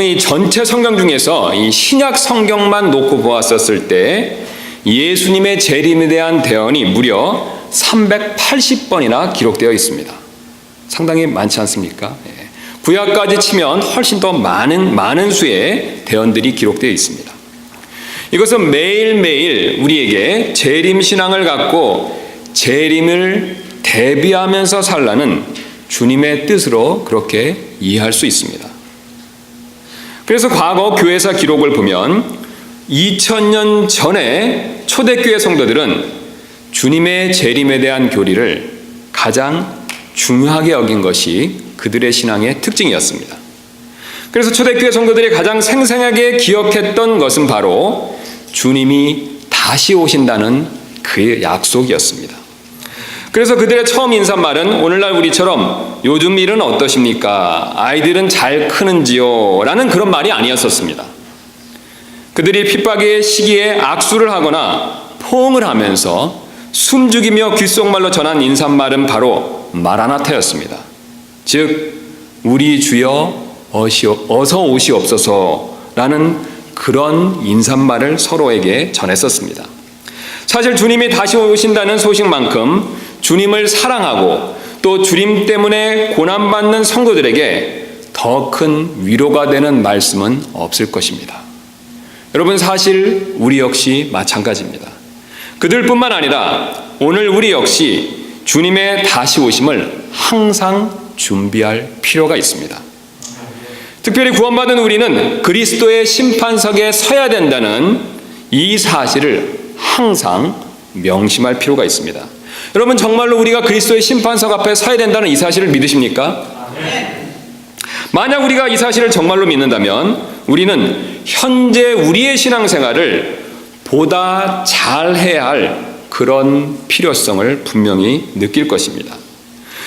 이 전체 성경 중에서 이 신약 성경만 놓고 보았었을 때 예수님의 재림에 대한 대언이 무려 380번이나 기록되어 있습니다. 상당히 많지 않습니까? 구약까지 치면 훨씬 더 많은 수의 대언들이 기록되어 있습니다. 이것은 매일매일 우리에게 재림 신앙을 갖고 재림을 대비하면서 살라는 주님의 뜻으로 그렇게 이해할 수 있습니다. 그래서 과거 교회사 기록을 보면 2000년 전에 초대교회 성도들은 주님의 재림에 대한 교리를 가장 중요하게 여긴 것이 그들의 신앙의 특징이었습니다. 그래서 초대교회 성도들이 가장 생생하게 기억했던 것은 바로 주님이 다시 오신다는 그 약속이었습니다. 그래서 그들의 처음 인사말은 오늘날 우리처럼 요즘 일은 어떠십니까? 아이들은 잘 크는지요? 라는 그런 말이 아니었었습니다. 그들이 핍박의 시기에 악수를 하거나 포옹을 하면서 숨죽이며 귓속말로 전한 인사말은 바로 마라나타였습니다. 즉 우리 주여 어서 오시옵소서라는 그런 인사말을 서로에게 전했었습니다. 사실 주님이 다시 오신다는 소식만큼 주님을 사랑하고 또 주님 때문에 고난받는 성도들에게 더 큰 위로가 되는 말씀은 없을 것입니다. 여러분, 사실 우리 역시 마찬가지입니다. 그들뿐만 아니라 오늘 우리 역시 주님의 다시 오심을 항상 준비할 필요가 있습니다. 특별히 구원받은 우리는 그리스도의 심판석에 서야 된다는 이 사실을 항상 명심할 필요가 있습니다. 여러분, 정말로 우리가 그리스도의 심판석 앞에 서야 된다는 이 사실을 믿으십니까? 만약 우리가 이 사실을 정말로 믿는다면 우리는 현재 우리의 신앙생활을 보다 잘해야 할 그런 필요성을 분명히 느낄 것입니다.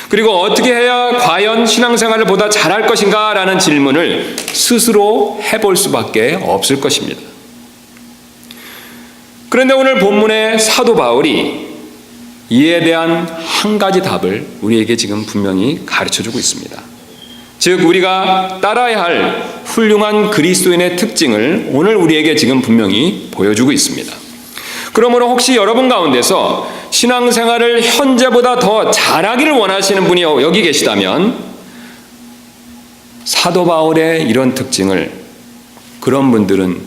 그리고 어떻게 해야 과연 신앙생활을 보다 잘할 것인가 라는 질문을 스스로 해볼 수밖에 없을 것입니다. 그런데 오늘 본문의 사도 바울이 이에 대한 한 가지 답을 우리에게 지금 분명히 가르쳐주고 있습니다. 즉 우리가 따라야 할 훌륭한 그리스도인의 특징을 오늘 우리에게 지금 분명히 보여주고 있습니다. 그러므로 혹시 여러분 가운데서 신앙생활을 현재보다 더 잘하기를 원하시는 분이 여기 계시다면 사도 바울의 이런 특징을 그런 분들은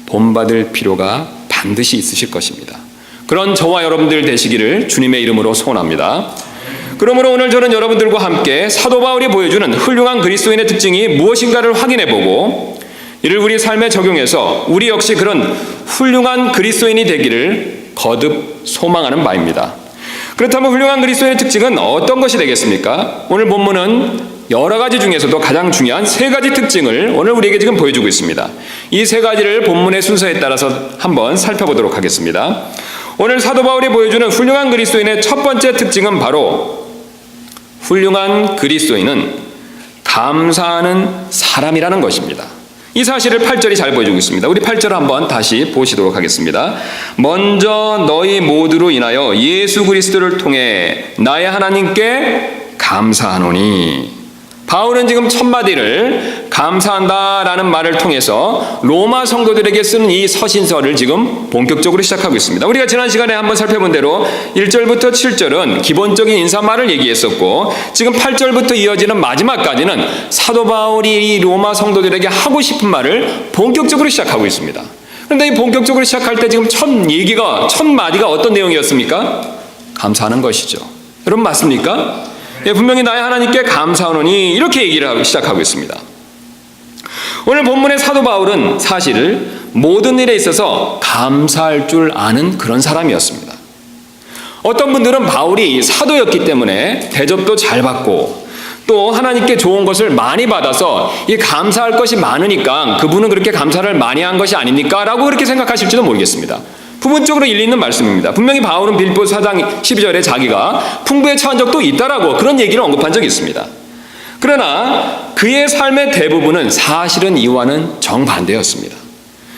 본받을 필요가 반드시 있으실 것입니다. 그런 저와 여러분들 되시기를 주님의 이름으로 소원합니다. 그러므로 오늘 저는 여러분들과 함께 사도 바울이 보여주는 훌륭한 그리스도인의 특징이 무엇인가를 확인해보고 이를 우리 삶에 적용해서 우리 역시 그런 훌륭한 그리스도인이 되기를 거듭 소망하는 바입니다. 그렇다면 훌륭한 그리스도인의 특징은 어떤 것이 되겠습니까? 오늘 본문은 여러 가지 중에서도 가장 중요한 세 가지 특징을 오늘 우리에게 지금 보여주고 있습니다. 이 세 가지를 본문의 순서에 따라서 한번 살펴보도록 하겠습니다. 오늘 사도 바울이 보여주는 훌륭한 그리스도인의 첫 번째 특징은 바로 훌륭한 그리스도인은 감사하는 사람이라는 것입니다. 이 사실을 8절이 잘 보여주고 있습니다. 우리 8절을 한번 다시 보시도록 하겠습니다. 먼저 너희 모두로 인하여 예수 그리스도를 통해 나의 하나님께 감사하노니. 바울은 지금 첫 마디를 감사한다라는 말을 통해서 로마 성도들에게 쓰는 이 서신서를 지금 본격적으로 시작하고 있습니다. 우리가 지난 시간에 한번 살펴본 대로 1절부터 7절은 기본적인 인사말을 얘기했었고 지금 8절부터 이어지는 마지막까지는 사도 바울이 이 로마 성도들에게 하고 싶은 말을 본격적으로 시작하고 있습니다. 그런데 이 본격적으로 시작할 때 지금 첫 마디가 어떤 내용이었습니까? 감사하는 것이죠. 여러분 맞습니까? 분명히 나의 하나님께 감사하노니 이렇게 얘기를 시작하고 있습니다. 오늘 본문의 사도 바울은 사실 모든 일에 있어서 감사할 줄 아는 그런 사람이었습니다. 어떤 분들은 바울이 사도였기 때문에 대접도 잘 받고 또 하나님께 좋은 것을 많이 받아서 이 감사할 것이 많으니까 그분은 그렇게 감사를 많이 한 것이 아닙니까? 라고 그렇게 생각하실지도 모르겠습니다. 부분적으로 일리 있는 말씀입니다. 분명히 바울은 빌립보 4장 12절에 자기가 풍부에 처한 적도 있다라고 그런 얘기를 언급한 적이 있습니다. 그러나 그의 삶의 대부분은 사실은 이와는 정반대였습니다.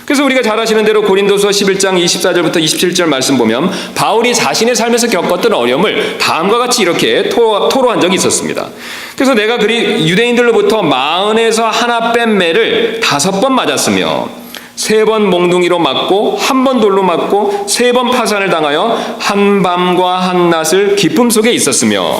그래서 우리가 잘 아시는 대로 고린도서 11장 24절부터 27절 말씀 보면 바울이 자신의 삶에서 겪었던 어려움을 다음과 같이 이렇게 토로한 적이 있었습니다. 그래서 내가 유대인들로부터 마흔에서 하나 뺀 매를 5번 맞았으며 3번 몽둥이로 맞고 1번 돌로 맞고 3번 파산을 당하여 한밤과 한낮을 기쁨 속에 있었으며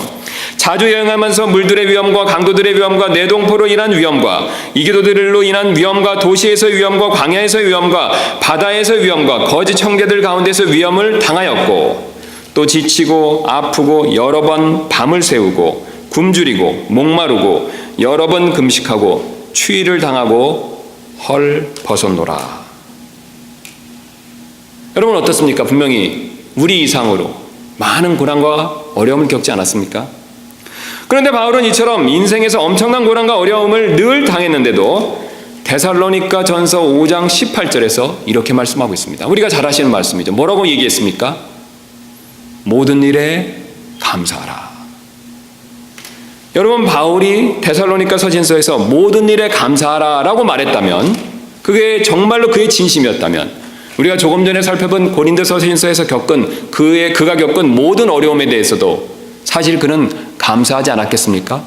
자주 여행하면서 물들의 위험과 강도들의 위험과 내동포로 인한 위험과 이교도들로 인한 위험과 도시에서의 위험과 광야에서의 위험과 바다에서의 위험과 거짓 형제들 가운데서 위험을 당하였고 또 지치고 아프고 여러 번 밤을 새우고 굶주리고 목마르고 여러 번 금식하고 추위를 당하고 헐 벗었노라. 여러분 어떻습니까? 분명히 우리 이상으로 많은 고난과 어려움을 겪지 않았습니까? 그런데 바울은 이처럼 인생에서 엄청난 고난과 어려움을 늘 당했는데도 데살로니가 전서 5장 18절에서 이렇게 말씀하고 있습니다. 우리가 잘 아시는 말씀이죠. 뭐라고 얘기했습니까? 모든 일에 감사하라. 여러분 바울이 데살로니가 서신서에서 모든 일에 감사하라 라고 말했다면 그게 정말로 그의 진심이었다면 우리가 조금 전에 살펴본 고린도 서신서에서 그가 겪은 모든 어려움에 대해서도 사실 그는 감사하지 않았겠습니까?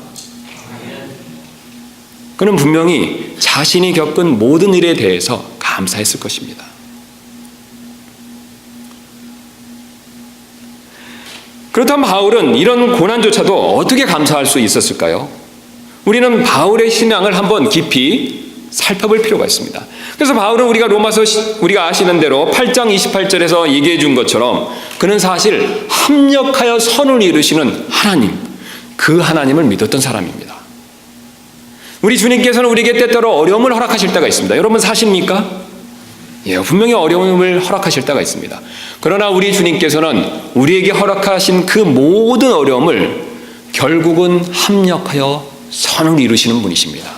그는 분명히 자신이 겪은 모든 일에 대해서 감사했을 것입니다. 그렇다면 바울은 이런 고난조차도 어떻게 감사할 수 있었을까요? 우리는 바울의 신앙을 한번 깊이 살펴볼 필요가 있습니다. 그래서 바울은 우리가 아시는 대로 8장 28절에서 얘기해 준 것처럼 그는 사실 합력하여 선을 이루시는 하나님, 그 하나님을 믿었던 사람입니다. 우리 주님께서는 우리에게 때때로 어려움을 허락하실 때가 있습니다. 여러분 사십니까? 예, 분명히 어려움을 허락하실 때가 있습니다. 그러나 우리 주님께서는 우리에게 허락하신 그 모든 어려움을 결국은 합력하여 선을 이루시는 분이십니다.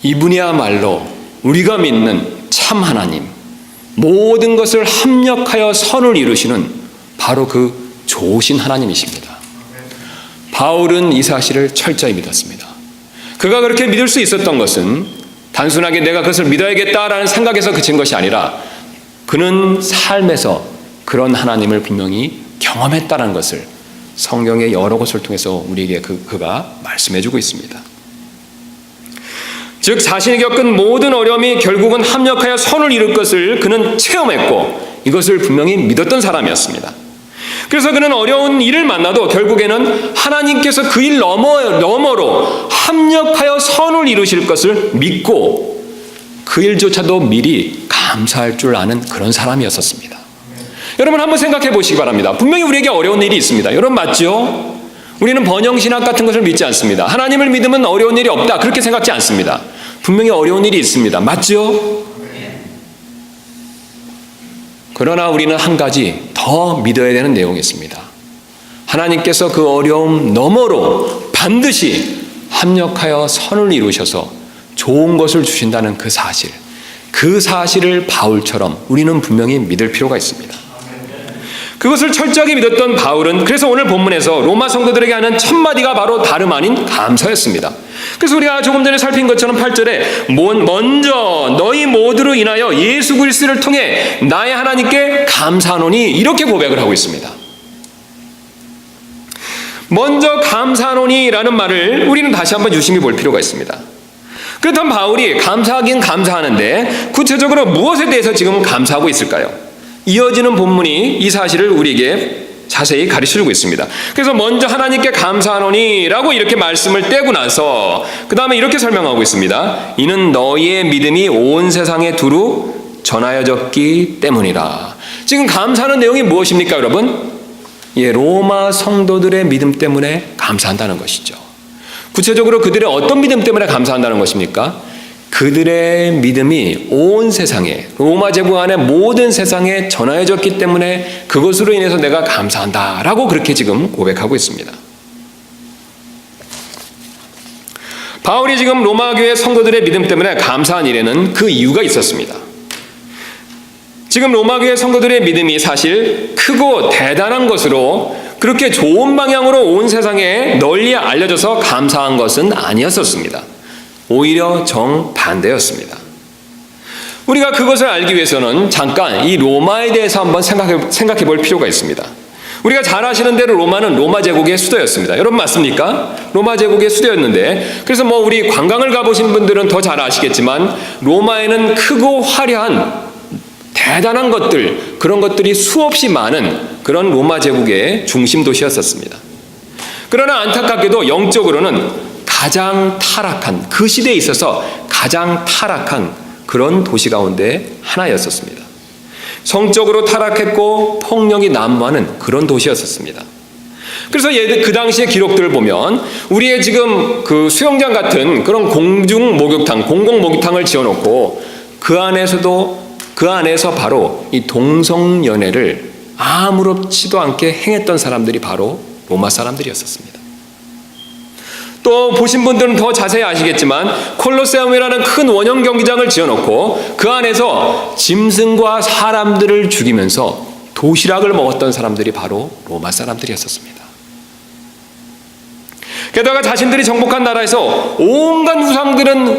이분이야말로 우리가 믿는 참 하나님, 모든 것을 합력하여 선을 이루시는 바로 그 좋으신 하나님이십니다. 바울은 이 사실을 철저히 믿었습니다. 그가 그렇게 믿을 수 있었던 것은 단순하게 내가 그것을 믿어야겠다라는 생각에서 그친 것이 아니라 그는 삶에서 그런 하나님을 분명히 경험했다는 것을 성경의 여러 곳을 통해서 우리에게 그가 말씀해주고 있습니다. 즉 자신이 겪은 모든 어려움이 결국은 합력하여 선을 이룰 것을 그는 체험했고 이것을 분명히 믿었던 사람이었습니다. 그래서 그는 어려운 일을 만나도 결국에는 하나님께서 그 일 너머로 합력하여 선을 이루실 것을 믿고 그 일조차도 미리 감사할 줄 아는 그런 사람이었었습니다. 여러분 한번 생각해 보시기 바랍니다. 분명히 우리에게 어려운 일이 있습니다. 여러분 맞죠? 우리는 번영신학 같은 것을 믿지 않습니다. 하나님을 믿으면 어려운 일이 없다 그렇게 생각지 않습니다. 분명히 어려운 일이 있습니다. 맞죠? 그러나 우리는 한 가지 더 믿어야 되는 내용이 있습니다. 하나님께서 그 어려움 너머로 반드시 합력하여 선을 이루셔서 좋은 것을 주신다는 그 사실을 바울처럼 우리는 분명히 믿을 필요가 있습니다. 그것을 철저하게 믿었던 바울은 그래서 오늘 본문에서 로마 성도들에게 하는 첫 마디가 바로 다름 아닌 감사였습니다. 그래서 우리가 조금 전에 살핀 것처럼 8절에 먼저 너희 모두로 인하여 예수 그리스도를 통해 나의 하나님께 감사하노니 이렇게 고백을 하고 있습니다. 먼저 감사하노니라는 말을 우리는 다시 한번 유심히 볼 필요가 있습니다. 그렇다면 바울이 감사하긴 감사하는데 구체적으로 무엇에 대해서 지금 감사하고 있을까요? 이어지는 본문이 이 사실을 우리에게 자세히 가르쳐주고 있습니다. 그래서 먼저 하나님께 감사하노니 라고 이렇게 말씀을 떼고 나서 그 다음에 이렇게 설명하고 있습니다. 이는 너희의 믿음이 온 세상에 두루 전하여졌기 때문이라. 지금 감사하는 내용이 무엇입니까 여러분? 예, 로마 성도들의 믿음 때문에 감사한다는 것이죠. 구체적으로 그들의 어떤 믿음 때문에 감사한다는 것입니까? 그들의 믿음이 온 세상에 로마 제국 안의 모든 세상에 전하여졌기 때문에 그것으로 인해서 내가 감사한다라고 그렇게 지금 고백하고 있습니다. 바울이 지금 로마 교회 성도들의 믿음 때문에 감사한 일에는 그 이유가 있었습니다. 지금 로마 교회 성도들의 믿음이 사실 크고 대단한 것으로 그렇게 좋은 방향으로 온 세상에 널리 알려져서 감사한 것은 아니었었습니다. 오히려 정반대였습니다. 우리가 그것을 알기 위해서는 잠깐 이 로마에 대해서 한번 생각해 볼 필요가 있습니다. 우리가 잘 아시는 대로 로마는 로마 제국의 수도였습니다. 여러분 맞습니까? 로마 제국의 수도였는데, 그래서 우리 관광을 가보신 분들은 더 잘 아시겠지만 로마에는 크고 화려한 대단한 것들, 그런 것들이 수없이 많은 그런 로마 제국의 중심 도시였었습니다. 그러나 안타깝게도 영적으로는 가장 타락한, 그 시대에 있어서 가장 타락한 그런 도시 가운데 하나였었습니다. 성적으로 타락했고 폭력이 난무하는 그런 도시였었습니다. 그래서 그 당시의 기록들을 보면 우리의 지금 그 수영장 같은 그런 공중 목욕탕, 공공 목욕탕을 지어놓고 그 안에서 바로 이 동성연애를 아무렇지도 않게 행했던 사람들이 바로 로마 사람들이었었습니다. 또 보신 분들은 더 자세히 아시겠지만 콜로세움이라는 큰 원형 경기장을 지어놓고 그 안에서 짐승과 사람들을 죽이면서 도시락을 먹었던 사람들이 바로 로마 사람들이었었습니다. 게다가 자신들이 정복한 나라에서 온갖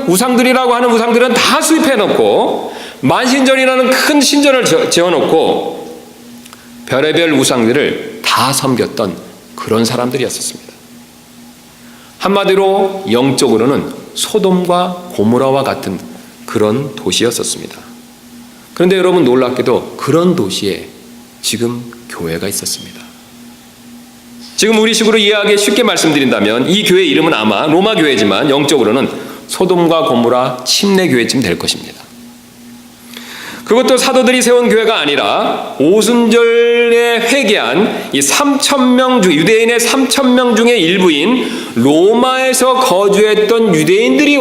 우상들이라고 하는 우상들은 다 수입해놓고 만신전이라는 큰 신전을 지어놓고 별의별 우상들을 다 섬겼던 그런 사람들이었었습니다. 한마디로 영적으로는 소돔과 고모라와 같은 그런 도시였었습니다. 그런데 여러분 놀랍게도 그런 도시에 지금 교회가 있었습니다. 지금 우리식으로 이해하기 쉽게 말씀드린다면 이 교회 이름은 아마 로마 교회지만 영적으로는 소돔과 고모라 침례 교회쯤 될 것입니다. 그것도 사도들이 세운 교회가 아니라 오순절에 회개한 이 3,000명 중 유대인의 3,000명 중에 일부인 로마에서 거주했던 유대인들이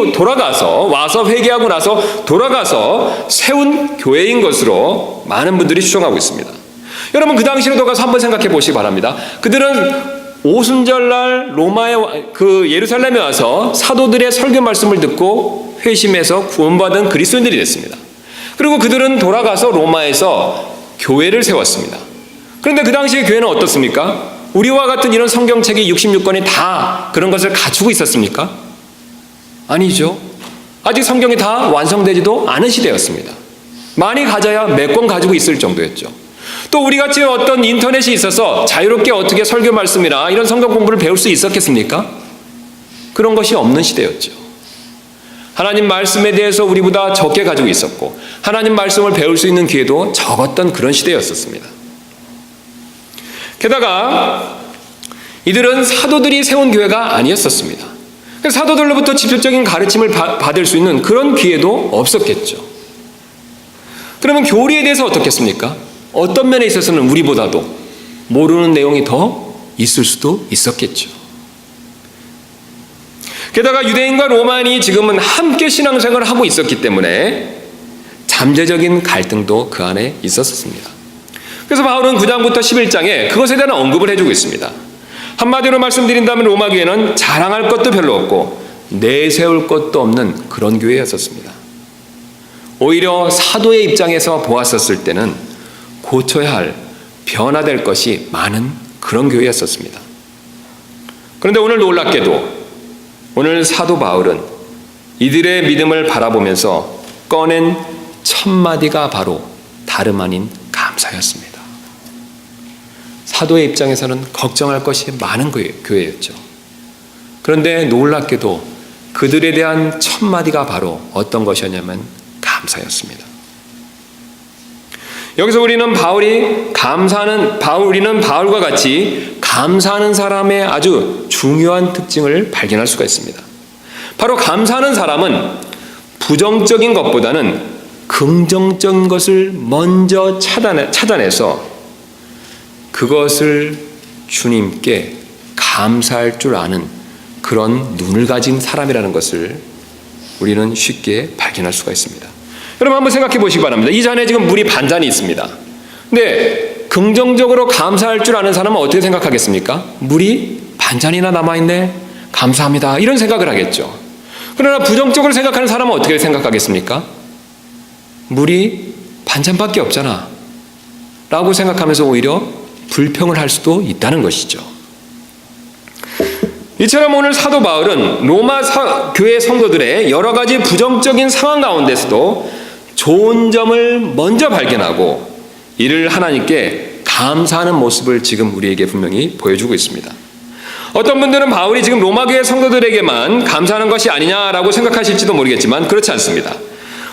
와서 회개하고 나서 돌아가서 세운 교회인 것으로 많은 분들이 추정하고 있습니다. 여러분 그 당시로 돌아가서 한번 생각해 보시기 바랍니다. 그들은 오순절날 예루살렘에 와서 사도들의 설교 말씀을 듣고 회심해서 구원받은 그리스도인들이 됐습니다. 그리고 그들은 돌아가서 로마에서 교회를 세웠습니다. 그런데 그 당시의 교회는 어떻습니까? 우리와 같은 이런 성경책이 66권이 다 그런 것을 갖추고 있었습니까? 아니죠. 아직 성경이 다 완성되지도 않은 시대였습니다. 많이 가져야 몇 권 가지고 있을 정도였죠. 또 우리같이 어떤 인터넷이 있어서 자유롭게 어떻게 설교 말씀이나 이런 성경 공부를 배울 수 있었겠습니까? 그런 것이 없는 시대였죠. 하나님 말씀에 대해서 우리보다 적게 가지고 있었고 하나님 말씀을 배울 수 있는 기회도 적었던 그런 시대였었습니다. 게다가 이들은 사도들이 세운 교회가 아니었었습니다. 사도들로부터 직접적인 가르침을 받을 수 있는 그런 기회도 없었겠죠. 그러면 교리에 대해서 어떻겠습니까? 어떤 면에 있어서는 우리보다도 모르는 내용이 더 있을 수도 있었겠죠. 게다가 유대인과 로마인이 지금은 함께 신앙생활을 하고 있었기 때문에 잠재적인 갈등도 그 안에 있었습니다. 그래서 바울은 9장부터 11장에 그것에 대한 언급을 해주고 있습니다. 한마디로 말씀드린다면 로마 교회는 자랑할 것도 별로 없고 내세울 것도 없는 그런 교회였었습니다. 오히려 사도의 입장에서 보았었을 때는 고쳐야 할, 변화될 것이 많은 그런 교회였었습니다. 그런데 오늘 놀랍게도 오늘 사도 바울은 이들의 믿음을 바라보면서 꺼낸 첫 마디가 바로 다름 아닌 감사였습니다. 사도의 입장에서는 걱정할 것이 많은 교회였죠. 그런데 놀랍게도 그들에 대한 첫 마디가 바로 어떤 것이었냐면 감사였습니다. 여기서 우리는 바울과 같이 감사하는 사람의 아주 중요한 특징을 발견할 수가 있습니다. 바로 감사하는 사람은 부정적인 것보다는 긍정적인 것을 먼저 찾아내서 그것을 주님께 감사할 줄 아는 그런 눈을 가진 사람이라는 것을 우리는 쉽게 발견할 수가 있습니다. 여러분 한번 생각해 보시기 바랍니다. 이 잔에 지금 물이 반잔이 있습니다. 근데 긍정적으로 감사할 줄 아는 사람은 어떻게 생각하겠습니까? 물이 반잔이나 남아있네, 감사합니다, 이런 생각을 하겠죠. 그러나 부정적으로 생각하는 사람은 어떻게 생각하겠습니까? 물이 반잔밖에 없잖아 라고 생각하면서 오히려 불평을 할 수도 있다는 것이죠. 이처럼 오늘 사도 바울은 로마 교회 성도들의 여러 가지 부정적인 상황 가운데서도 좋은 점을 먼저 발견하고 이를 하나님께 감사하는 모습을 지금 우리에게 분명히 보여주고 있습니다. 어떤 분들은 바울이 지금 로마교회 성도들에게만 감사하는 것이 아니냐라고 생각하실지도 모르겠지만 그렇지 않습니다.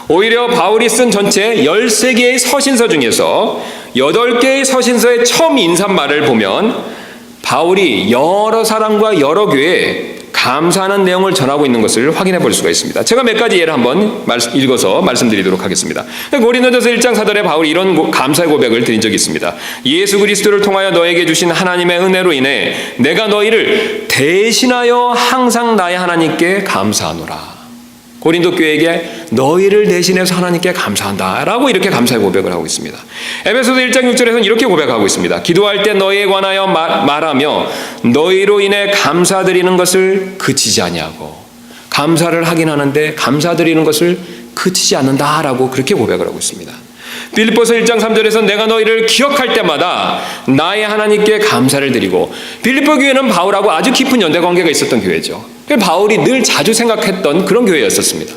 오히려 바울이 쓴 전체 13개의 서신서 중에서 8개의 서신서의 처음 인사말을 보면 바울이 여러 사람과 여러 교회에 감사하는 내용을 전하고 있는 것을 확인해 볼 수가 있습니다. 제가 몇 가지 예를 한번 읽어서 말씀드리도록 하겠습니다. 고린도전서 1장 4절에 바울이 이런 감사의 고백을 드린 적이 있습니다. 예수 그리스도를 통하여 너에게 주신 하나님의 은혜로 인해 내가 너희를 대신하여 항상 나의 하나님께 감사하노라. 고린도 교회에게 너희를 대신해서 하나님께 감사한다 라고 이렇게 감사의 고백을 하고 있습니다. 에베소서 1장 6절에서는 이렇게 고백하고 있습니다. 기도할 때 너희에 관하여 말하며 너희로 인해 감사드리는 것을 그치지 아니하고, 감사를 하긴 하는데 감사드리는 것을 그치지 않는다라고 그렇게 고백을 하고 있습니다. 빌립보서 1장 3절에서 내가 너희를 기억할 때마다 나의 하나님께 감사를 드리고, 빌립보 교회는 바울하고 아주 깊은 연대 관계가 있었던 교회죠. 바울이 늘 자주 생각했던 그런 교회였었습니다.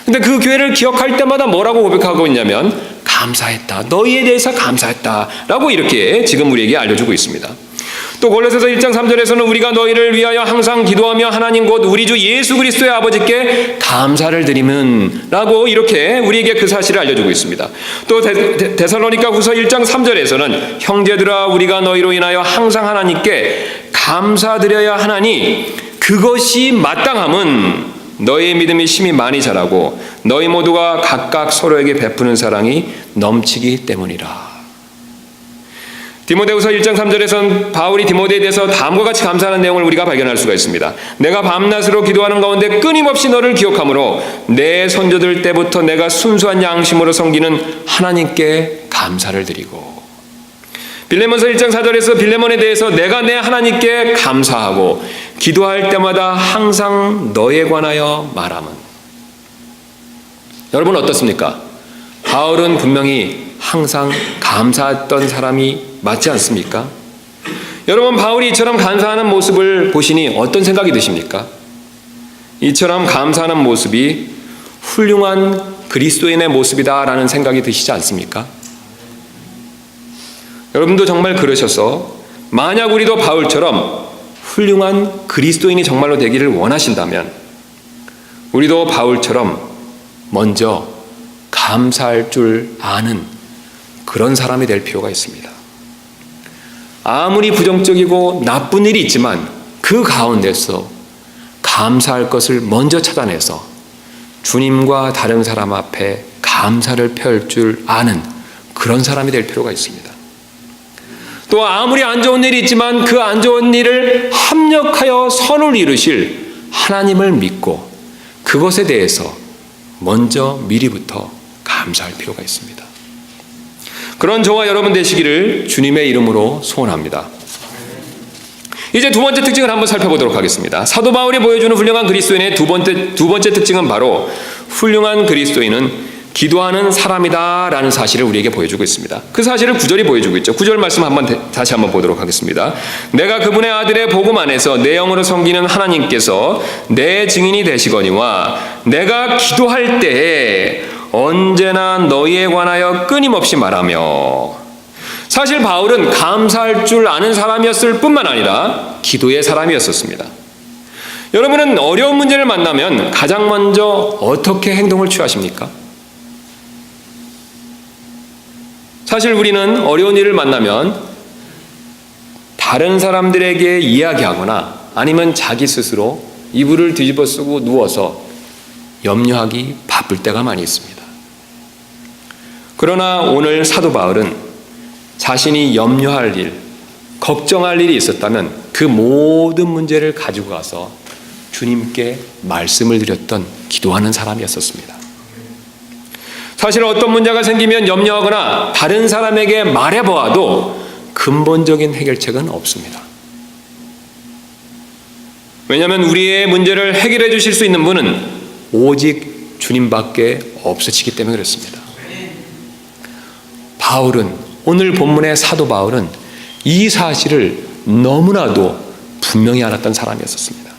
근데 그 교회를 기억할 때마다 뭐라고 고백하고 있냐면 감사했다, 너희에 대해서 감사했다 라고 이렇게 지금 우리에게 알려주고 있습니다. 또 골로새서 1장 3절에서는 우리가 너희를 위하여 항상 기도하며 하나님 곧 우리 주 예수 그리스도의 아버지께 감사를 드리면 라고 이렇게 우리에게 그 사실을 알려주고 있습니다. 또 데살로니가 후서 1장 3절에서는 형제들아 우리가 너희로 인하여 항상 하나님께 감사드려야 하나니 그것이 마땅함은 너희의 믿음이 심히 많이 자라고 너희 모두가 각각 서로에게 베푸는 사랑이 넘치기 때문이라. 디모데후서 1장 3절에서는 바울이 디모데에 대해서 다음과 같이 감사하는 내용을 우리가 발견할 수가 있습니다. 내가 밤낮으로 기도하는 가운데 끊임없이 너를 기억하므로 내 선조들 때부터 내가 순수한 양심으로 섬기는 하나님께 감사를 드리고, 빌레몬서 1장 4절에서 빌레몬에 대해서 내가 내 하나님께 감사하고 기도할 때마다 항상 너에 관하여 말함은. 여러분 어떻습니까? 바울은 분명히 항상 감사했던 사람이 맞지 않습니까? 여러분 바울이 이처럼 감사하는 모습을 보시니 어떤 생각이 드십니까? 이처럼 감사하는 모습이 훌륭한 그리스도인의 모습이다라는 생각이 드시지 않습니까? 여러분도 정말 그러셔서 만약 우리도 바울처럼 훌륭한 그리스도인이 정말로 되기를 원하신다면 우리도 바울처럼 먼저 감사할 줄 아는 그런 사람이 될 필요가 있습니다. 아무리 부정적이고 나쁜 일이 있지만 그 가운데서 감사할 것을 먼저 찾아내서 주님과 다른 사람 앞에 감사를 펼 줄 아는 그런 사람이 될 필요가 있습니다. 또 아무리 안 좋은 일이 있지만 그 안 좋은 일을 합력하여 선을 이루실 하나님을 믿고 그것에 대해서 먼저 미리부터 감사할 필요가 있습니다. 그런 저와 여러분 되시기를 주님의 이름으로 소원합니다. 이제 두 번째 특징을 한번 살펴보도록 하겠습니다. 사도 바울이 보여주는 훌륭한 그리스도인의 두 번째 특징은 바로 훌륭한 그리스도인은 기도하는 사람이다라는 사실을 우리에게 보여주고 있습니다. 그 사실을 9절이 보여주고 있죠. 9절 말씀 다시 한번 보도록 하겠습니다. 내가 그분의 아들의 복음 안에서 내 영으로 섬기는 하나님께서 내 증인이 되시거니와 내가 기도할 때에 언제나 너희에 관하여 끊임없이 말하며. 사실 바울은 감사할 줄 아는 사람이었을 뿐만 아니라 기도의 사람이었었습니다. 여러분은 어려운 문제를 만나면 가장 먼저 어떻게 행동을 취하십니까? 사실 우리는 어려운 일을 만나면 다른 사람들에게 이야기하거나 아니면 자기 스스로 이불을 뒤집어 쓰고 누워서 염려하기 바쁠 때가 많이 있습니다. 그러나 오늘 사도 바울은 자신이 염려할 일, 걱정할 일이 있었다면 그 모든 문제를 가지고 가서 주님께 말씀을 드렸던 기도하는 사람이었습니다. 사실 어떤 문제가 생기면 염려하거나 다른 사람에게 말해보아도 근본적인 해결책은 없습니다. 왜냐하면 우리의 문제를 해결해 주실 수 있는 분은 오직 주님밖에 없으시기 때문에 그렇습니다. 바울은, 오늘 본문의 사도 바울은 이 사실을 너무나도 분명히 알았던 사람이었습니다.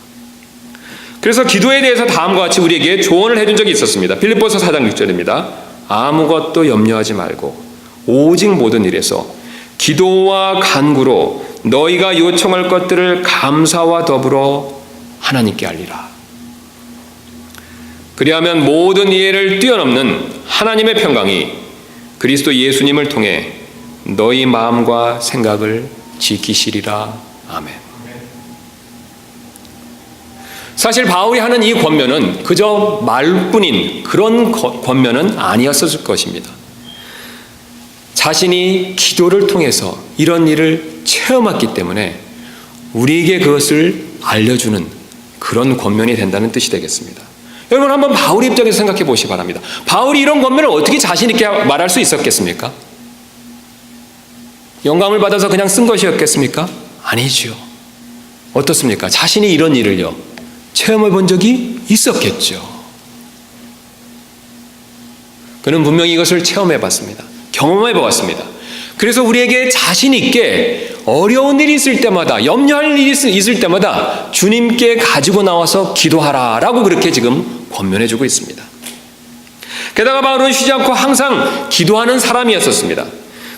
그래서 기도에 대해서 다음과 같이 우리에게 조언을 해준 적이 있었습니다. 빌립보서 4장 6절입니다. 아무것도 염려하지 말고 오직 모든 일에서 기도와 간구로 너희가 요청할 것들을 감사와 더불어 하나님께 알리라. 그리하면 모든 이해를 뛰어넘는 하나님의 평강이 그리스도 예수님을 통해 너희 마음과 생각을 지키시리라. 아멘. 사실 바울이 하는 이 권면은 그저 말뿐인 그런 권면은 아니었을 것입니다. 자신이 기도를 통해서 이런 일을 체험했기 때문에 우리에게 그것을 알려주는 그런 권면이 된다는 뜻이 되겠습니다. 여러분 한번 바울 입장에서 생각해 보시기 바랍니다. 바울이 이런 권면을 어떻게 자신 있게 말할 수 있었겠습니까? 영감을 받아서 그냥 쓴 것이었겠습니까? 아니죠. 어떻습니까? 자신이 이런 일을요 체험해 본 적이 있었겠죠. 그는 분명히 이것을 체험해 봤습니다. 경험해 보았습니다. 그래서 우리에게 자신 있게 어려운 일이 있을 때마다, 염려할 일이 있을 때마다 주님께 가지고 나와서 기도하라라고 그렇게 지금 권면해 주고 있습니다. 게다가 바울은 쉬지 않고 항상 기도하는 사람이었습니다.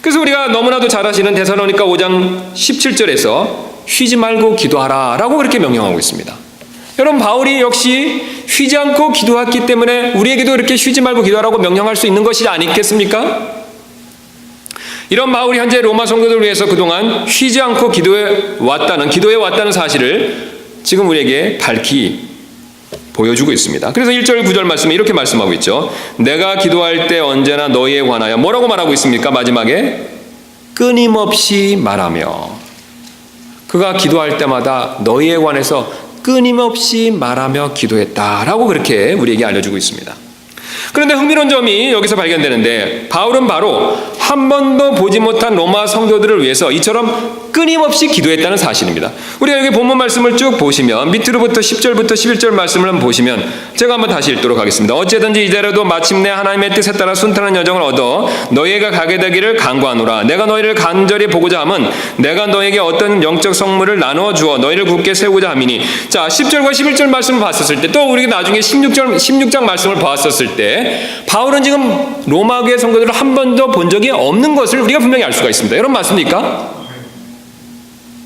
그래서 우리가 너무나도 잘 아시는 데살로니가 5장 17절에서 쉬지 말고 기도하라라고 그렇게 명령하고 있습니다. 여러분 바울이 역시 쉬지 않고 기도했기 때문에 우리에게도 이렇게 쉬지 말고 기도하라고 명령할 수 있는 것이 아니겠습니까? 이런 바울이 현재 로마 성도들을 위해서 그동안 쉬지 않고 기도해 왔다는 사실을 지금 우리에게 밝히 보여주고 있습니다. 그래서 1절 9절 말씀에 이렇게 말씀하고 있죠. 내가 기도할 때 언제나 너희에 관하여 뭐라고 말하고 있습니까? 마지막에 끊임없이 말하며, 그가 기도할 때마다 너희에 관해서 끊임없이 말하며 기도했다라고 그렇게 우리에게 알려주고 있습니다. 그런데 흥미로운 점이 여기서 발견되는데 바울은 바로 한 번도 보지 못한 로마 성도들을 위해서 이처럼 끊임없이 기도했다는 사실입니다. 우리가 여기 본문 말씀을 쭉 보시면 밑으로부터 10절부터 11절 말씀을 한번 보시면 제가 한번 다시 읽도록 하겠습니다. 어쨌든지 이제라도 마침내 하나님의 뜻에 따라 순탄한 여정을 얻어 너희가 가게 되기를 간구하노라. 내가 너희를 간절히 보고자 함은 내가 너희에게 어떤 영적 성물을 나누어 주어 너희를 굳게 세우고자 함이니. 자, 10절과 11절 말씀을 봤었을 때 또 우리가 나중에 16장 말씀을 봤었을 때 바울은 지금 로마 교회 성도들을 한 번도 본 적이 없는 것을 우리가 분명히 알 수가 있습니다. 여러분 맞습니까?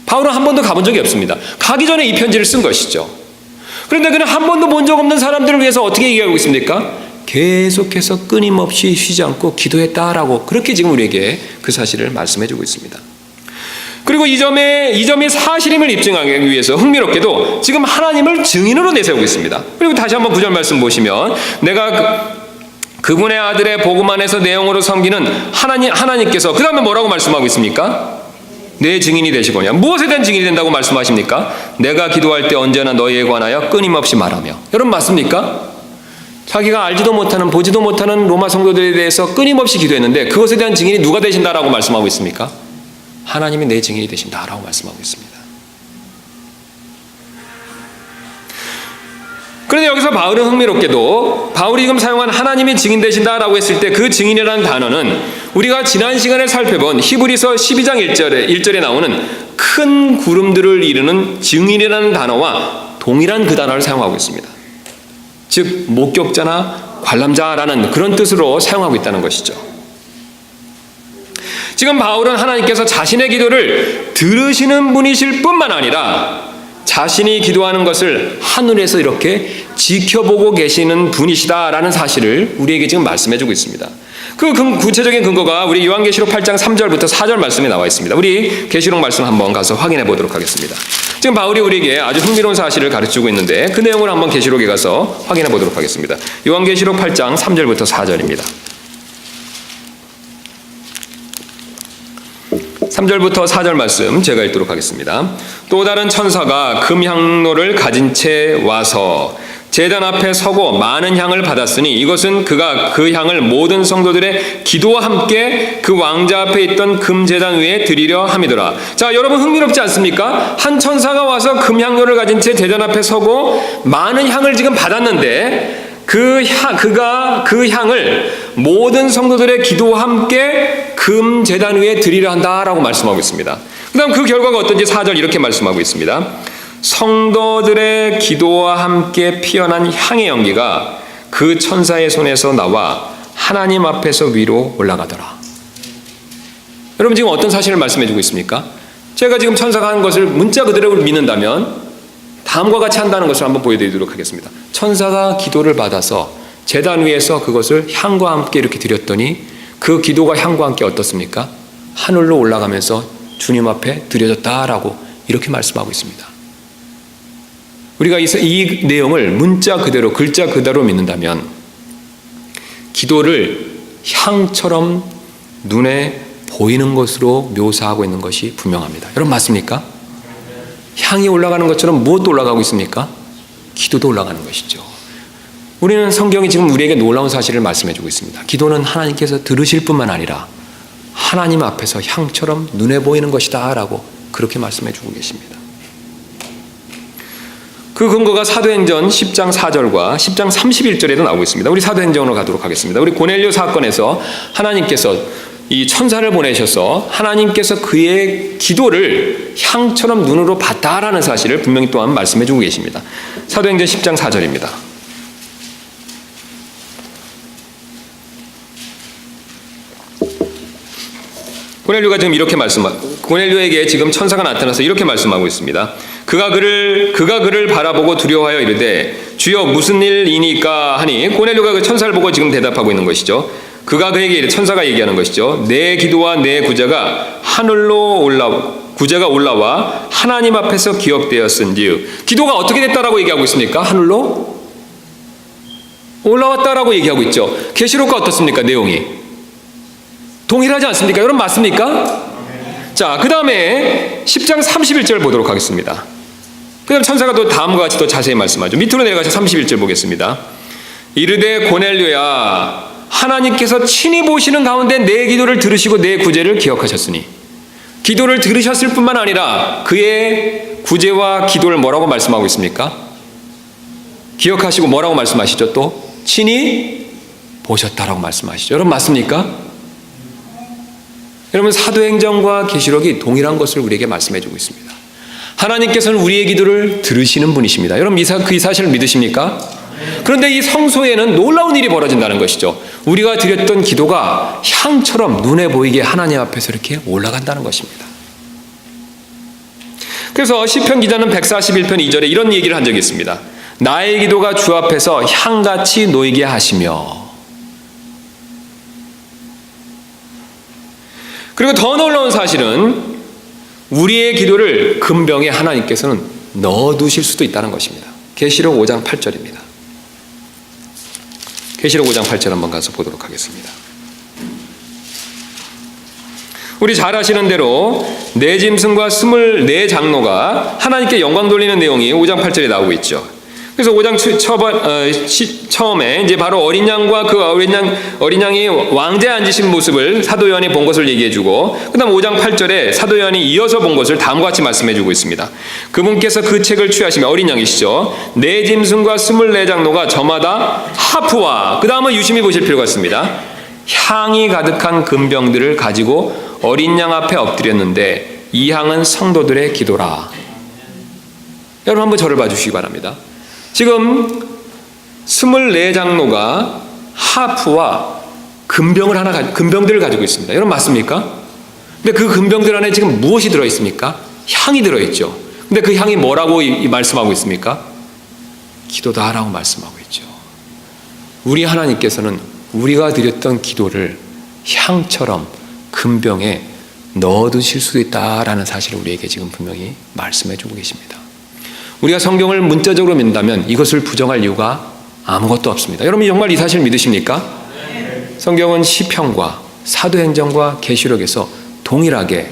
바울은 한 번도 가본 적이 없습니다. 가기 전에 이 편지를 쓴 것이죠. 그런데 그는 한 번도 본 적 없는 사람들을 위해서 어떻게 얘기하고 있습니까? 계속해서 끊임없이 쉬지 않고 기도했다라고 그렇게 지금 우리에게 그 사실을 말씀해주고 있습니다. 그리고 이 점이 사실임을 입증하기 위해서 흥미롭게도 지금 하나님을 증인으로 내세우고 있습니다. 그리고 다시 한번 9절 말씀 보시면 내가 그분의 아들의 복음 안에서 내용으로 섬기는 하나님께서 그 다음에 뭐라고 말씀하고 있습니까? 내 증인이 되시거냐. 무엇에 대한 증인이 된다고 말씀하십니까? 내가 기도할 때 언제나 너희에 관하여 끊임없이 말하며. 여러분 맞습니까? 자기가 알지도 못하는 보지도 못하는 로마 성도들에 대해서 끊임없이 기도했는데 그것에 대한 증인이 누가 되신다라고 말씀하고 있습니까? 하나님이 내 증인이 되신다라고 말씀하고 있습니다. 그런데 여기서 바울은 흥미롭게도 바울이 지금 사용한 하나님이 증인 되신다라고 했을 때 그 증인이라는 단어는 우리가 지난 시간에 살펴본 히브리서 12장 1절에 나오는 큰 구름들을 이루는 증인이라는 단어와 동일한 그 단어를 사용하고 있습니다. 즉 목격자나 관람자라는 그런 뜻으로 사용하고 있다는 것이죠. 지금 바울은 하나님께서 자신의 기도를 들으시는 분이실 뿐만 아니라 자신이 기도하는 것을 하늘에서 이렇게 지켜보고 계시는 분이시다라는 사실을 우리에게 지금 말씀해주고 있습니다. 그 구체적인 근거가 우리 요한계시록 8장 3절부터 4절 말씀에 나와 있습니다. 우리 계시록 말씀 한번 가서 확인해 보도록 하겠습니다. 지금 바울이 우리에게 아주 흥미로운 사실을 가르치고 있는데 그 내용을 한번 계시록에 가서 확인해 보도록 하겠습니다. 요한계시록 8장 3절부터 4절입니다. 3절부터 4절 말씀 제가 읽도록 하겠습니다. 또 다른 천사가 금향로를 가진 채 와서 제단 앞에 서고 많은 향을 받았으니 이것은 그가 그 향을 모든 성도들의 기도와 함께 그 왕자 앞에 있던 금제단 위에 드리려 함이더라. 자, 여러분 흥미롭지 않습니까? 한 천사가 와서 금향로를 가진 채 제단 앞에 서고 많은 향을 지금 받았는데 그가 그 향을 모든 성도들의 기도와 함께 금 제단 위에 드리려 한다라고 말씀하고 있습니다. 그 다음 그 결과가 어떤지 4절 이렇게 말씀하고 있습니다. 성도들의 기도와 함께 피어난 향의 연기가 그 천사의 손에서 나와 하나님 앞에서 위로 올라가더라. 여러분 지금 어떤 사실을 말씀해 주고 있습니까? 제가 지금 천사가 한 것을 문자 그대로 믿는다면 다음과 같이 한다는 것을 한번 보여드리도록 하겠습니다. 천사가 기도를 받아서 제단 위에서 그것을 향과 함께 이렇게 드렸더니 그 기도가 향과 함께 어떻습니까? 하늘로 올라가면서 주님 앞에 드려졌다라고 이렇게 말씀하고 있습니다. 우리가 이 내용을 문자 그대로 글자 그대로 믿는다면 기도를 향처럼 눈에 보이는 것으로 묘사하고 있는 것이 분명합니다. 여러분 맞습니까? 향이 올라가는 것처럼 무엇도 올라가고 있습니까? 기도도 올라가는 것이죠. 우리는 성경이 지금 우리에게 놀라운 사실을 말씀해주고 있습니다. 기도는 하나님께서 들으실 뿐만 아니라 하나님 앞에서 향처럼 눈에 보이는 것이다 라고 그렇게 말씀해주고 계십니다. 그 근거가 사도행전 10장 4절과 10장 31절에도 나오고 있습니다. 우리 사도행전으로 가도록 하겠습니다. 우리 고넬료 사건에서 하나님께서 이 천사를 보내셔서 하나님께서 그의 기도를 향처럼 눈으로 봤다라는 사실을 분명히 또한 말씀해주고 계십니다. 사도행전 10장 4절입니다. 고넬료가 지금 이렇게 고넬료에게 지금 천사가 나타나서 이렇게 말씀하고 있습니다. 그가 그를 바라보고 두려워하여 이르되 주여 무슨 일이니까 하니 고넬료가 그 천사를 보고 지금 대답하고 있는 것이죠. 그가 그에게 천사가 얘기하는 것이죠. 내 기도와 내 구제가 하늘로 올라와 하나님 앞에서 기억되었은즉 기도가 어떻게 됐다라고 얘기하고 있습니까? 하늘로 올라왔다라고 얘기하고 있죠. 계시록과 어떻습니까? 내용이 동일하지 않습니까? 여러분 맞습니까? 자, 그 다음에 10장 31절 보도록 하겠습니다. 그 다음 천사가 또 다음과 같이 또 자세히 말씀하죠. 밑으로 내려가서 31절 보겠습니다. 이르되 고넬료야 하나님께서 친히 보시는 가운데 내 기도를 들으시고 내 구제를 기억하셨으니 기도를 들으셨을 뿐만 아니라 그의 구제와 기도를 뭐라고 말씀하고 있습니까? 기억하시고 뭐라고 말씀하시죠? 또 친히 보셨다라고 말씀하시죠. 여러분 맞습니까? 여러분 사도행전과 계시록이 동일한 것을 우리에게 말씀해주고 있습니다. 하나님께서는 우리의 기도를 들으시는 분이십니다. 여러분 그 사실을 믿으십니까? 그런데 이 성소에는 놀라운 일이 벌어진다는 것이죠. 우리가 드렸던 기도가 향처럼 눈에 보이게 하나님 앞에서 이렇게 올라간다는 것입니다. 그래서 시편 기자는 141편 2절에 이런 얘기를 한 적이 있습니다. 나의 기도가 주 앞에서 향같이 놓이게 하시며. 그리고 더 놀라운 사실은 우리의 기도를 금병에 하나님께서는 넣어두실 수도 있다는 것입니다. 계시록 5장 8절입니다. 계시록 5장 8절 한번 가서 보도록 하겠습니다. 우리 잘 아시는 대로 네 짐승과 24장로가 하나님께 영광 돌리는 내용이 5장 8절에 나오고 있죠. 그래서 5장 처음에 이제 바로 어린 양과 그 어린 양이 왕좌에 앉으신 모습을 사도 요한이 본 것을 얘기해주고, 그다음 5장 8절에 사도 요한이 이어서 본 것을 다음과 같이 말씀해주고 있습니다. 그분께서 그 책을 취하시며 어린 양이시죠. 네 짐승과 24장로가 저마다 하프와 그 다음은 유심히 보실 필요가 있습니다. 향이 가득한 금병들을 가지고 어린 양 앞에 엎드렸는데 이 향은 성도들의 기도라. 여러분 한번 저를 봐주시기 바랍니다. 지금 24장로가 하프와 금병들을 가지고 있습니다. 여러분 맞습니까? 근데 그 금병들 안에 지금 무엇이 들어있습니까? 향이 들어있죠. 근데 그 향이 뭐라고 말씀하고 있습니까? 기도다라고 말씀하고 있죠. 우리 하나님께서는 우리가 드렸던 기도를 향처럼 금병에 넣어두실 수도 있다라는 사실을 우리에게 지금 분명히 말씀해주고 계십니다. 우리가 성경을 문자적으로 믿는다면 이것을 부정할 이유가 아무것도 없습니다. 여러분이 정말 이 사실 믿으십니까? 성경은 시편과 사도행전과 계시록에서 동일하게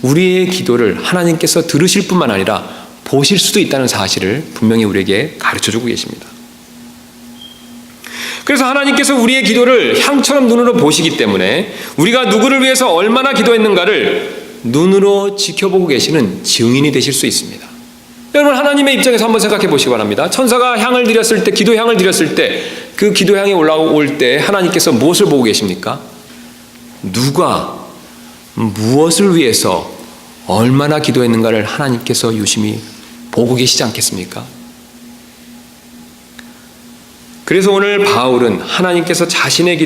우리의 기도를 하나님께서 들으실 뿐만 아니라 보실 수도 있다는 사실을 분명히 우리에게 가르쳐주고 계십니다. 그래서 하나님께서 우리의 기도를 향처럼 눈으로 보시기 때문에 우리가 누구를 위해서 얼마나 기도했는가를 눈으로 지켜보고 계시는 증인이 되실 수 있습니다. 여러분 하나님의 입장에서 한번 생각해 보시기 바랍니다. 천사가 향을 드렸을 때, 기도향을 드렸을 때, 그 기도향이 올라올 때 하나님께서 무엇을 보고 계십니까? 누가 무엇을 위해서 얼마나 기도했는가를 하나님께서 유심히 보고 계시지 않겠습니까? 그래서 오늘 바울은 하나님께서 자신의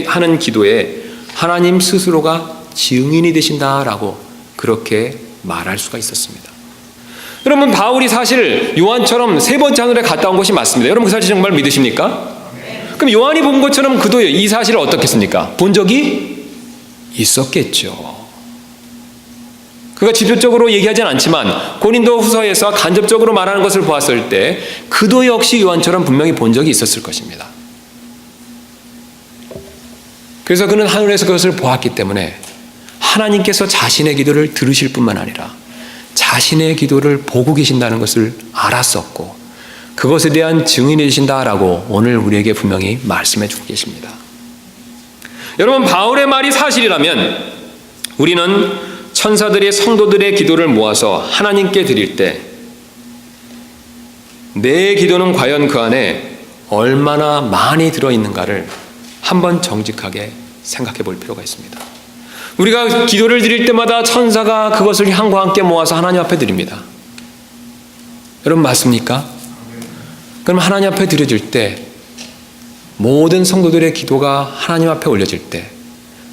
하는 기도에 하나님 스스로가 증인이 되신다라고 그렇게 말할 수가 있었습니다. 여러분, 바울이 사실 요한처럼 세 번째 하늘에 갔다 온 것이 맞습니다. 여러분, 그 사실 정말 믿으십니까? 그럼 요한이 본 것처럼 그도 이 사실을 어떻겠습니까? 본 적이 있었겠죠. 그가 직접적으로 얘기하진 않지만 고린도 후서에서 간접적으로 말하는 것을 보았을 때 그도 역시 요한처럼 분명히 본 적이 있었을 것입니다. 그래서 그는 하늘에서 그것을 보았기 때문에 하나님께서 자신의 기도를 들으실 뿐만 아니라 자신의 기도를 보고 계신다는 것을 알았었고 그것에 대한 증인이 되신다라고 오늘 우리에게 분명히 말씀해 주고 계십니다. 여러분, 바울의 말이 사실이라면 우리는 천사들이 성도들의 기도를 모아서 하나님께 드릴 때 내 기도는 과연 그 안에 얼마나 많이 들어있는가를 한번 정직하게 생각해 볼 필요가 있습니다. 우리가 기도를 드릴 때마다 천사가 그것을 향과 함께 모아서 하나님 앞에 드립니다. 여러분, 맞습니까? 그럼 하나님 앞에 드려질 때 모든 성도들의 기도가 하나님 앞에 올려질 때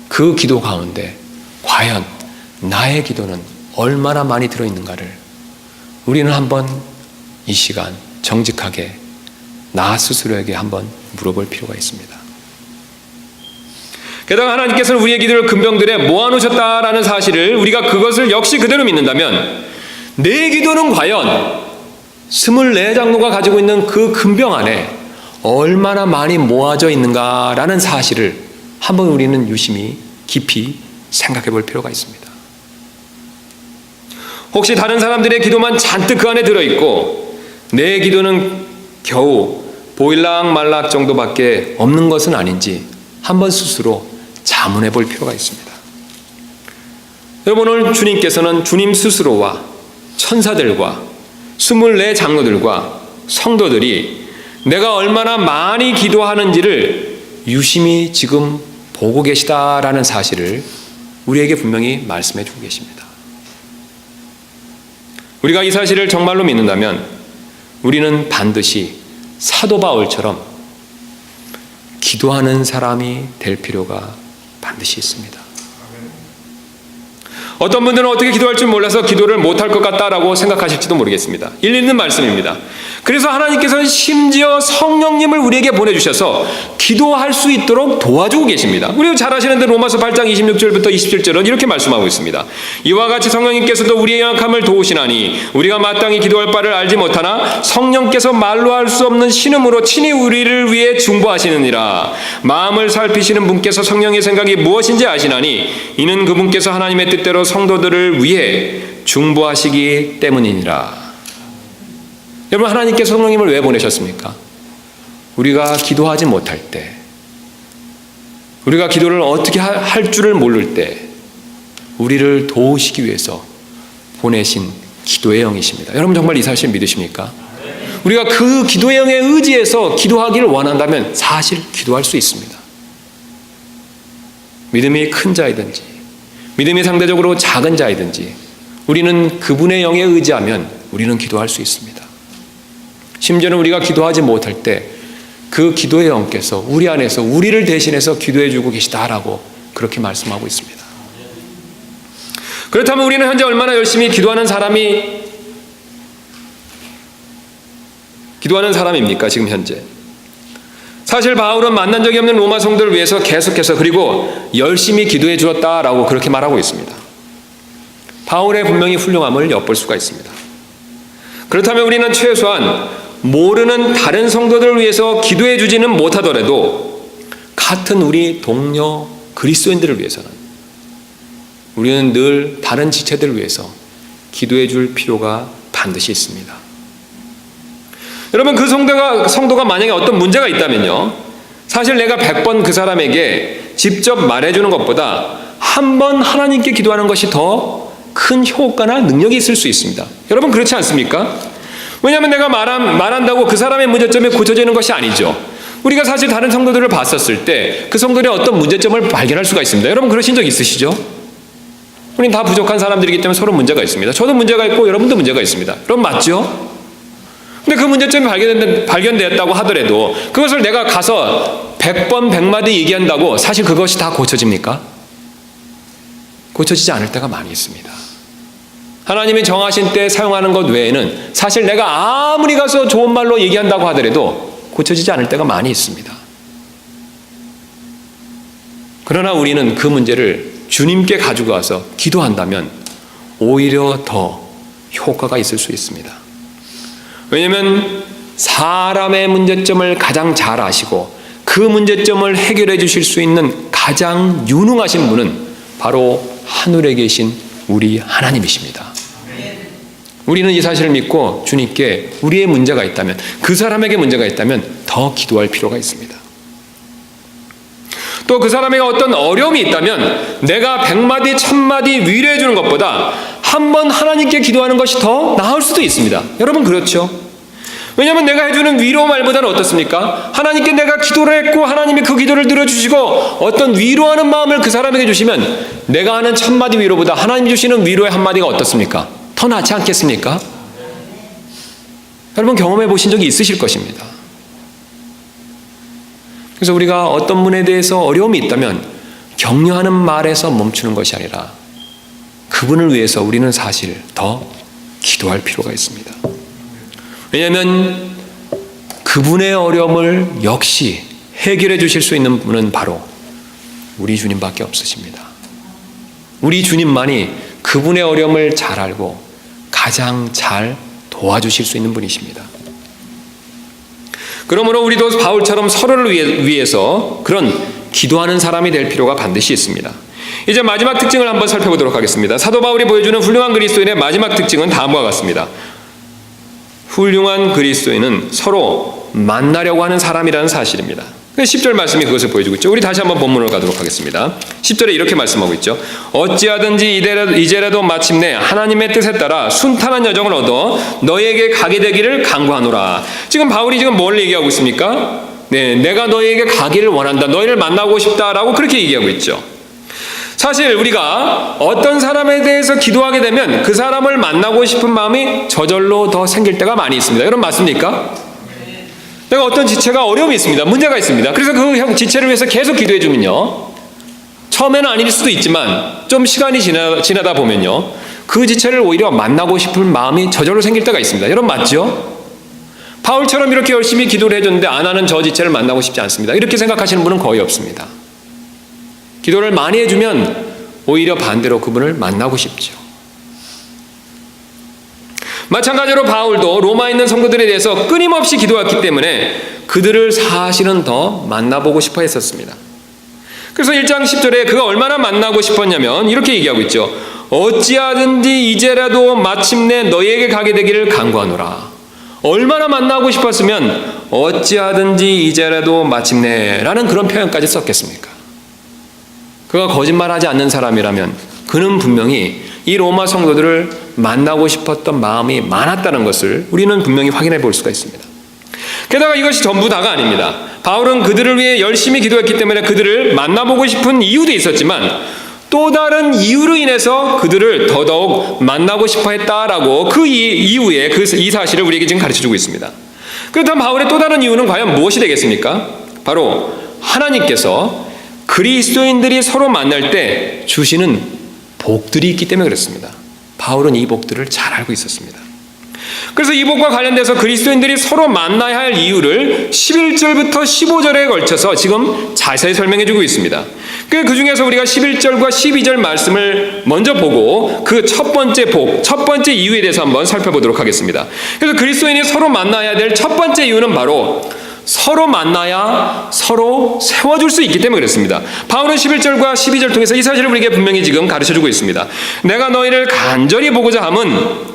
그 기도 가운데 과연 나의 기도는 얼마나 많이 들어있는가를 우리는 한번 이 시간 정직하게 나 스스로에게 한번 물어볼 필요가 있습니다. 게다가 하나님께서는 우리의 기도를 금병들에 모아놓으셨다라는 사실을 우리가 그것을 역시 그대로 믿는다면 내 기도는 과연 24장로가 가지고 있는 그 금병 안에 얼마나 많이 모아져 있는가라는 사실을 한번 우리는 유심히 깊이 생각해 볼 필요가 있습니다. 혹시 다른 사람들의 기도만 잔뜩 그 안에 들어있고 내 기도는 겨우 보일락말락 정도밖에 없는 것은 아닌지 한번 스스로 자문해 볼 필요가 있습니다. 여러분, 오늘 주님께서는 주님 스스로와 천사들과 24장로들과 성도들이 내가 얼마나 많이 기도하는지를 유심히 지금 보고 계시다라는 사실을 우리에게 분명히 말씀해 주고 계십니다. 우리가 이 사실을 정말로 믿는다면 우리는 반드시 사도 바울처럼 기도하는 사람이 될 필요가 반드시 있습니다. 어떤 분들은 어떻게 기도할 줄 몰라서 기도를 못할 것 같다라고 생각하실지도 모르겠습니다. 일리 있는 말씀입니다. 그래서 하나님께서는 심지어 성령님을 우리에게 보내주셔서 기도할 수 있도록 도와주고 계십니다. 우리가 잘 아시는 대로 로마서 8장 26절부터 27절은 이렇게 말씀하고 있습니다. 이와 같이 성령님께서도 우리의 연약함을 도우시나니 우리가 마땅히 기도할 바를 알지 못하나 성령께서 말로 할 수 없는 신음으로 친히 우리를 위해 중보하시느니라. 마음을 살피시는 분께서 성령의 생각이 무엇인지 아시나니 이는 그분께서 하나님의 뜻대로 성도들을 위해 중보하시기 때문이니라. 여러분, 하나님께서 성령님을 왜 보내셨습니까? 우리가 기도하지 못할 때, 우리가 기도를 어떻게 할 줄을 모를 때 우리를 도우시기 위해서 보내신 기도의 영이십니다. 여러분, 정말 이 사실 믿으십니까? 우리가 그 기도의 영에 의지해서 기도하기를 원한다면 사실 기도할 수 있습니다. 믿음이 큰 자이든지 믿음이 상대적으로 작은 자이든지 우리는 그분의 영에 의지하면 우리는 기도할 수 있습니다. 심지어는 우리가 기도하지 못할 때 그 기도의 영께서 우리 안에서 우리를 대신해서 기도해 주고 계시다라고 그렇게 말씀하고 있습니다. 그렇다면 우리는 현재 얼마나 열심히 기도하는 사람입니까? 지금 현재. 사실 바울은 만난 적이 없는 로마 성도를 위해서 계속해서 그리고 열심히 기도해 주었다라고 그렇게 말하고 있습니다. 바울의 분명히 훌륭함을 엿볼 수가 있습니다. 그렇다면 우리는 최소한 모르는 다른 성도들을 위해서 기도해 주지는 못하더라도 같은 우리 동료 그리스도인들을 위해서는 우리는 늘 다른 지체들을 위해서 기도해 줄 필요가 반드시 있습니다. 여러분, 그 성도가 만약에 어떤 문제가 있다면요, 사실 내가 100번 그 사람에게 직접 말해주는 것보다 한 번 하나님께 기도하는 것이 더 큰 효과나 능력이 있을 수 있습니다. 여러분, 그렇지 않습니까? 왜냐하면 내가 말한다고 그 사람의 문제점이 고쳐지는 것이 아니죠. 우리가 사실 다른 성도들을 봤었을 때 그 성도들의 어떤 문제점을 발견할 수가 있습니다. 여러분, 그러신 적 있으시죠? 우리는 다 부족한 사람들이기 때문에 서로 문제가 있습니다. 저도 문제가 있고 여러분도 문제가 있습니다. 여러분, 맞죠? 근데 그 문제점이 발견되었다고 하더라도 그것을 내가 가서 100번 100마디 얘기한다고 사실 그것이 다 고쳐집니까? 고쳐지지 않을 때가 많이 있습니다. 하나님이 정하신 때 사용하는 것 외에는 사실 내가 아무리 가서 좋은 말로 얘기한다고 하더라도 고쳐지지 않을 때가 많이 있습니다. 그러나 우리는 그 문제를 주님께 가지고 와서 기도한다면 오히려 더 효과가 있을 수 있습니다. 왜냐하면 사람의 문제점을 가장 잘 아시고 그 문제점을 해결해 주실 수 있는 가장 유능하신 분은 바로 하늘에 계신 우리 하나님이십니다. 우리는 이 사실을 믿고 주님께 우리의 문제가 있다면, 그 사람에게 문제가 있다면 더 기도할 필요가 있습니다. 또 그 사람에게 어떤 어려움이 있다면 내가 100마디 1000마디 위로해 주는 것보다 한 번 하나님께 기도하는 것이 더 나을 수도 있습니다. 여러분 그렇죠? 왜냐하면 내가 해주는 위로 말보다는 어떻습니까? 하나님께 내가 기도를 했고 하나님이 그 기도를 들어주시고 어떤 위로하는 마음을 그 사람에게 주시면 내가 하는 1000마디 위로보다 하나님이 주시는 위로의 한마디가 어떻습니까? 더 낫지 않겠습니까? 여러분 경험해 보신 적이 있으실 것입니다. 그래서 우리가 어떤 분에 대해서 어려움이 있다면 격려하는 말에서 멈추는 것이 아니라 그분을 위해서 우리는 사실 더 기도할 필요가 있습니다. 왜냐하면 그분의 어려움을 역시 해결해 주실 수 있는 분은 바로 우리 주님밖에 없으십니다. 우리 주님만이 그분의 어려움을 잘 알고 가장 잘 도와주실 수 있는 분이십니다. 그러므로 우리도 바울처럼 서로를 위해서 그런 기도하는 사람이 될 필요가 반드시 있습니다. 이제 마지막 특징을 한번 살펴보도록 하겠습니다. 사도 바울이 보여주는 훌륭한 그리스도인의 마지막 특징은 다음과 같습니다. 훌륭한 그리스도인은 서로 만나려고 하는 사람이라는 사실입니다. 10절 말씀이 그것을 보여주고 있죠. 우리 다시 한번 본문으로 가도록 하겠습니다. 10절에 이렇게 말씀하고 있죠. 어찌하든지 이제라도 마침내 하나님의 뜻에 따라 순탄한 여정을 얻어 너희에게 가게 되기를 간구하노라. 지금 바울이 지금 뭘 얘기하고 있습니까? 네, 내가 너희에게 가기를 원한다. 너희를 만나고 싶다라고 그렇게 얘기하고 있죠. 사실 우리가 어떤 사람에 대해서 기도하게 되면 그 사람을 만나고 싶은 마음이 저절로 더 생길 때가 많이 있습니다. 여러분 맞습니까? 내가 어떤 지체가 어려움이 있습니다. 문제가 있습니다. 그래서 그 지체를 위해서 계속 기도해 주면요, 처음에는 아닐 수도 있지만 좀 시간이 지나다 보면요 그 지체를 오히려 만나고 싶은 마음이 저절로 생길 때가 있습니다. 여러분 맞죠? 바울처럼 이렇게 열심히 기도를 해줬는데 안 하는 저 지체를 만나고 싶지 않습니다. 이렇게 생각하시는 분은 거의 없습니다. 기도를 많이 해주면 오히려 반대로 그분을 만나고 싶죠. 마찬가지로 바울도 로마에 있는 성도들에 대해서 끊임없이 기도했기 때문에 그들을 사실은 더 만나보고 싶어 했었습니다. 그래서 1장 10절에 그가 얼마나 만나고 싶었냐면 이렇게 얘기하고 있죠. 어찌하든지 이제라도 마침내 너희에게 가게 되기를 간구하노라. 얼마나 만나고 싶었으면 어찌하든지 이제라도 마침내라는 그런 표현까지 썼겠습니까? 그가 거짓말하지 않는 사람이라면 그는 분명히 이 로마 성도들을 만나고 싶었던 마음이 많았다는 것을 우리는 분명히 확인해 볼 수가 있습니다. 게다가 이것이 전부 다가 아닙니다. 바울은 그들을 위해 열심히 기도했기 때문에 그들을 만나보고 싶은 이유도 있었지만 또 다른 이유로 인해서 그들을 더더욱 만나고 싶어 했다라고 그 이후에 이 사실을 우리에게 지금 가르쳐주고 있습니다. 그렇다면 바울의 또 다른 이유는 과연 무엇이 되겠습니까? 바로 하나님께서 그리스도인들이 서로 만날 때 주시는 복들이 있기 때문에 그렇습니다. 바울은 이 복들을 잘 알고 있었습니다. 그래서 이 복과 관련돼서 그리스도인들이 서로 만나야 할 이유를 11절부터 15절에 걸쳐서 지금 자세히 설명해 주고 있습니다. 그 중에서 우리가 11절과 12절 말씀을 먼저 보고 그 첫 번째 복, 첫 번째 이유에 대해서 한번 살펴보도록 하겠습니다. 그래서 그리스도인이 서로 만나야 될 첫 번째 이유는 바로 서로 만나야 서로 세워줄 수 있기 때문에 그렇습니다. 바울은 11절과 12절 통해서 이 사실을 우리에게 분명히 지금 가르쳐주고 있습니다. 내가 너희를 간절히 보고자 함은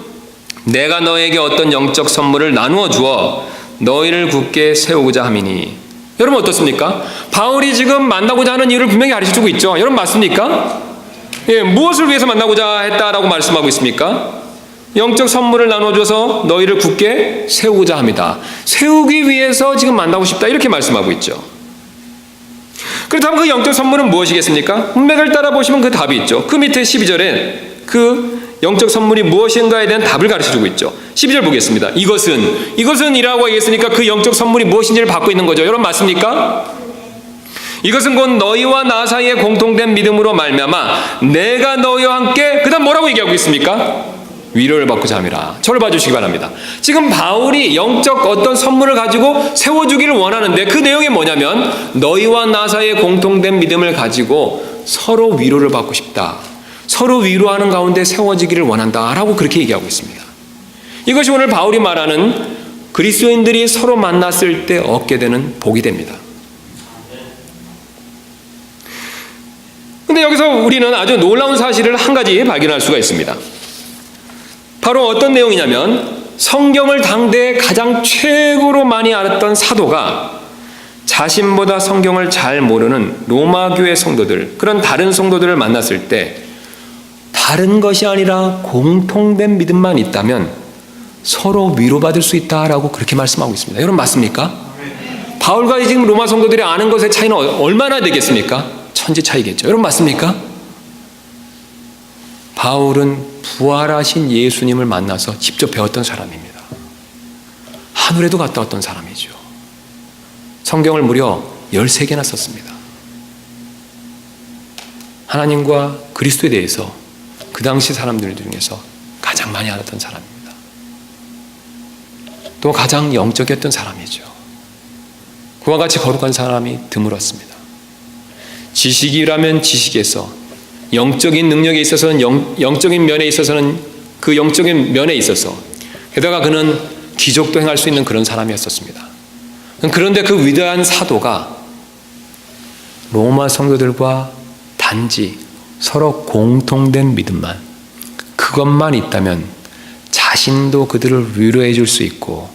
내가 너에게 어떤 영적 선물을 나누어 주어 너희를 굳게 세우고자 함이니. 여러분 어떻습니까? 바울이 지금 만나고자 하는 이유를 분명히 가르쳐주고 있죠. 여러분 맞습니까? 예, 무엇을 위해서 만나고자 했다라고 말씀하고 있습니까? 영적 선물을 나눠줘서 너희를 굳게 세우고자 합니다. 세우기 위해서 지금 만나고 싶다 이렇게 말씀하고 있죠. 그렇다면 그 영적 선물은 무엇이겠습니까? 문맥을 따라 보시면 그 답이 있죠. 그 밑에 12절에 그 영적 선물이 무엇인가에 대한 답을 가르쳐주고 있죠. 12절 보겠습니다. 이것은 이라고 하겠으니까 그 영적 선물이 무엇인지를 받고 있는 거죠. 여러분 맞습니까? 이것은 곧 너희와 나 사이에 공통된 믿음으로 말미암아 내가 너희와 함께 그 다음 뭐라고 얘기하고 있습니까? 위로를 받고자 함이라. 저를 봐주시기 바랍니다. 지금 바울이 영적 어떤 선물을 가지고 세워주기를 원하는데 그 내용이 뭐냐면 너희와 나 사이에 공통된 믿음을 가지고 서로 위로를 받고 싶다. 서로 위로하는 가운데 세워지기를 원한다라고 그렇게 얘기하고 있습니다. 이것이 오늘 바울이 말하는 그리스도인들이 서로 만났을 때 얻게 되는 복이 됩니다. 근데 여기서 우리는 아주 놀라운 사실을 한 가지 발견할 수가 있습니다. 바로 어떤 내용이냐면 성경을 당대에 가장 최고로 많이 알았던 사도가 자신보다 성경을 잘 모르는 로마 교회 성도들, 그런 다른 성도들을 만났을 때 다른 것이 아니라 공통된 믿음만 있다면 서로 위로받을 수 있다라고 그렇게 말씀하고 있습니다. 여러분 맞습니까? 바울과 지금 로마 성도들이 아는 것의 차이는 얼마나 되겠습니까? 천지 차이겠죠. 여러분 맞습니까? 바울은 부활하신 예수님을 만나서 직접 배웠던 사람입니다. 하늘에도 갔다 왔던 사람이죠. 성경을 무려 13개나 썼습니다. 하나님과 그리스도에 대해서 그 당시 사람들 중에서 가장 많이 알았던 사람입니다. 또 가장 영적이었던 사람이죠. 그와 같이 거룩한 사람이 드물었습니다. 지식이라면 지식에서, 영적인 능력에 있어서는 영적인 면에 있어서는 그 영적인 면에 있어서, 게다가 그는 기적도 행할 수 있는 그런 사람이었었습니다. 그런데 그 위대한 사도가 로마 성도들과 단지 서로 공통된 믿음만, 그것만 있다면 자신도 그들을 위로해 줄 수 있고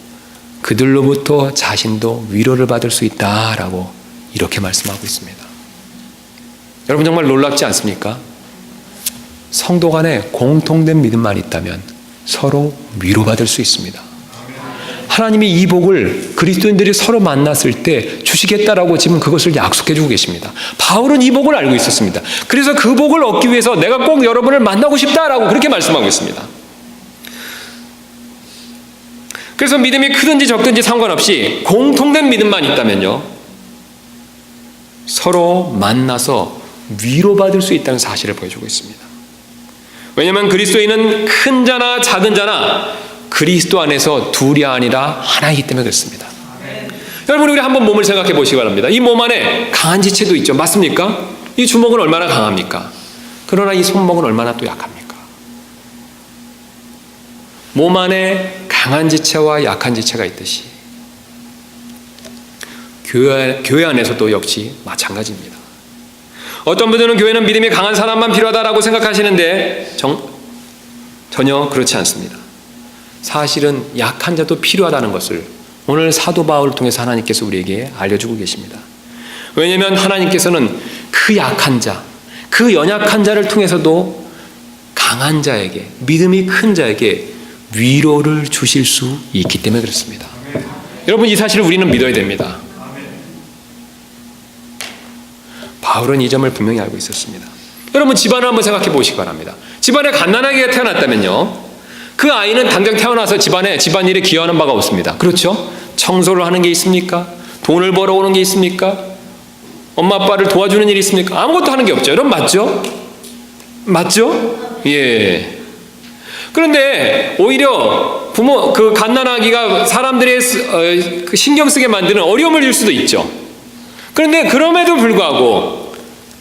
그들로부터 자신도 위로를 받을 수 있다라고 이렇게 말씀하고 있습니다. 여러분 정말 놀랍지 않습니까? 성도 간에 공통된 믿음만 있다면 서로 위로받을 수 있습니다. 하나님이 이 복을 그리스도인들이 서로 만났을 때 주시겠다라고 지금 그것을 약속해 주고 계십니다. 바울은 이 복을 알고 있었습니다. 그래서 그 복을 얻기 위해서 내가 꼭 여러분을 만나고 싶다라고 그렇게 말씀하고 있습니다. 그래서 믿음이 크든지 적든지 상관없이 공통된 믿음만 있다면요, 서로 만나서 위로받을 수 있다는 사실을 보여주고 있습니다. 왜냐하면 그리스도인은 큰 자나 작은 자나 그리스도 안에서 둘이 아니라 하나이기 때문에 그렇습니다. 여러분 우리 한번 몸을 생각해 보시기 바랍니다. 이 몸 안에 강한 지체도 있죠. 맞습니까? 이 주먹은 얼마나 강합니까? 그러나 이 손목은 얼마나 또 약합니까? 몸 안에 강한 지체와 약한 지체가 있듯이 교회 안에서도 역시 마찬가지입니다. 어떤 분들은 교회는 믿음이 강한 사람만 필요하다라고 생각하시는데 전혀 그렇지 않습니다. 사실은 약한 자도 필요하다는 것을 오늘 사도 바울을 통해서 하나님께서 우리에게 알려주고 계십니다. 왜냐하면 하나님께서는 그 약한 자, 그 연약한 자를 통해서도 강한 자에게, 믿음이 큰 자에게 위로를 주실 수 있기 때문에 그렇습니다. 여러분 이 사실을 우리는 믿어야 됩니다. 바울은 이 점을 분명히 알고 있었습니다. 여러분 집안을 한번 생각해 보시기 바랍니다. 집안에 갓난아기가 태어났다면요, 그 아이는 당장 태어나서 집안일에 기여하는 바가 없습니다. 그렇죠? 청소를 하는 게 있습니까? 돈을 벌어오는 게 있습니까? 엄마 아빠를 도와주는 일이 있습니까? 아무것도 하는 게 없죠. 여러분 맞죠? 맞죠? 예. 그런데 오히려 그 갓난아기가 사람들의 신경 쓰게 만드는 어려움을 줄 수도 있죠. 그런데 그럼에도 불구하고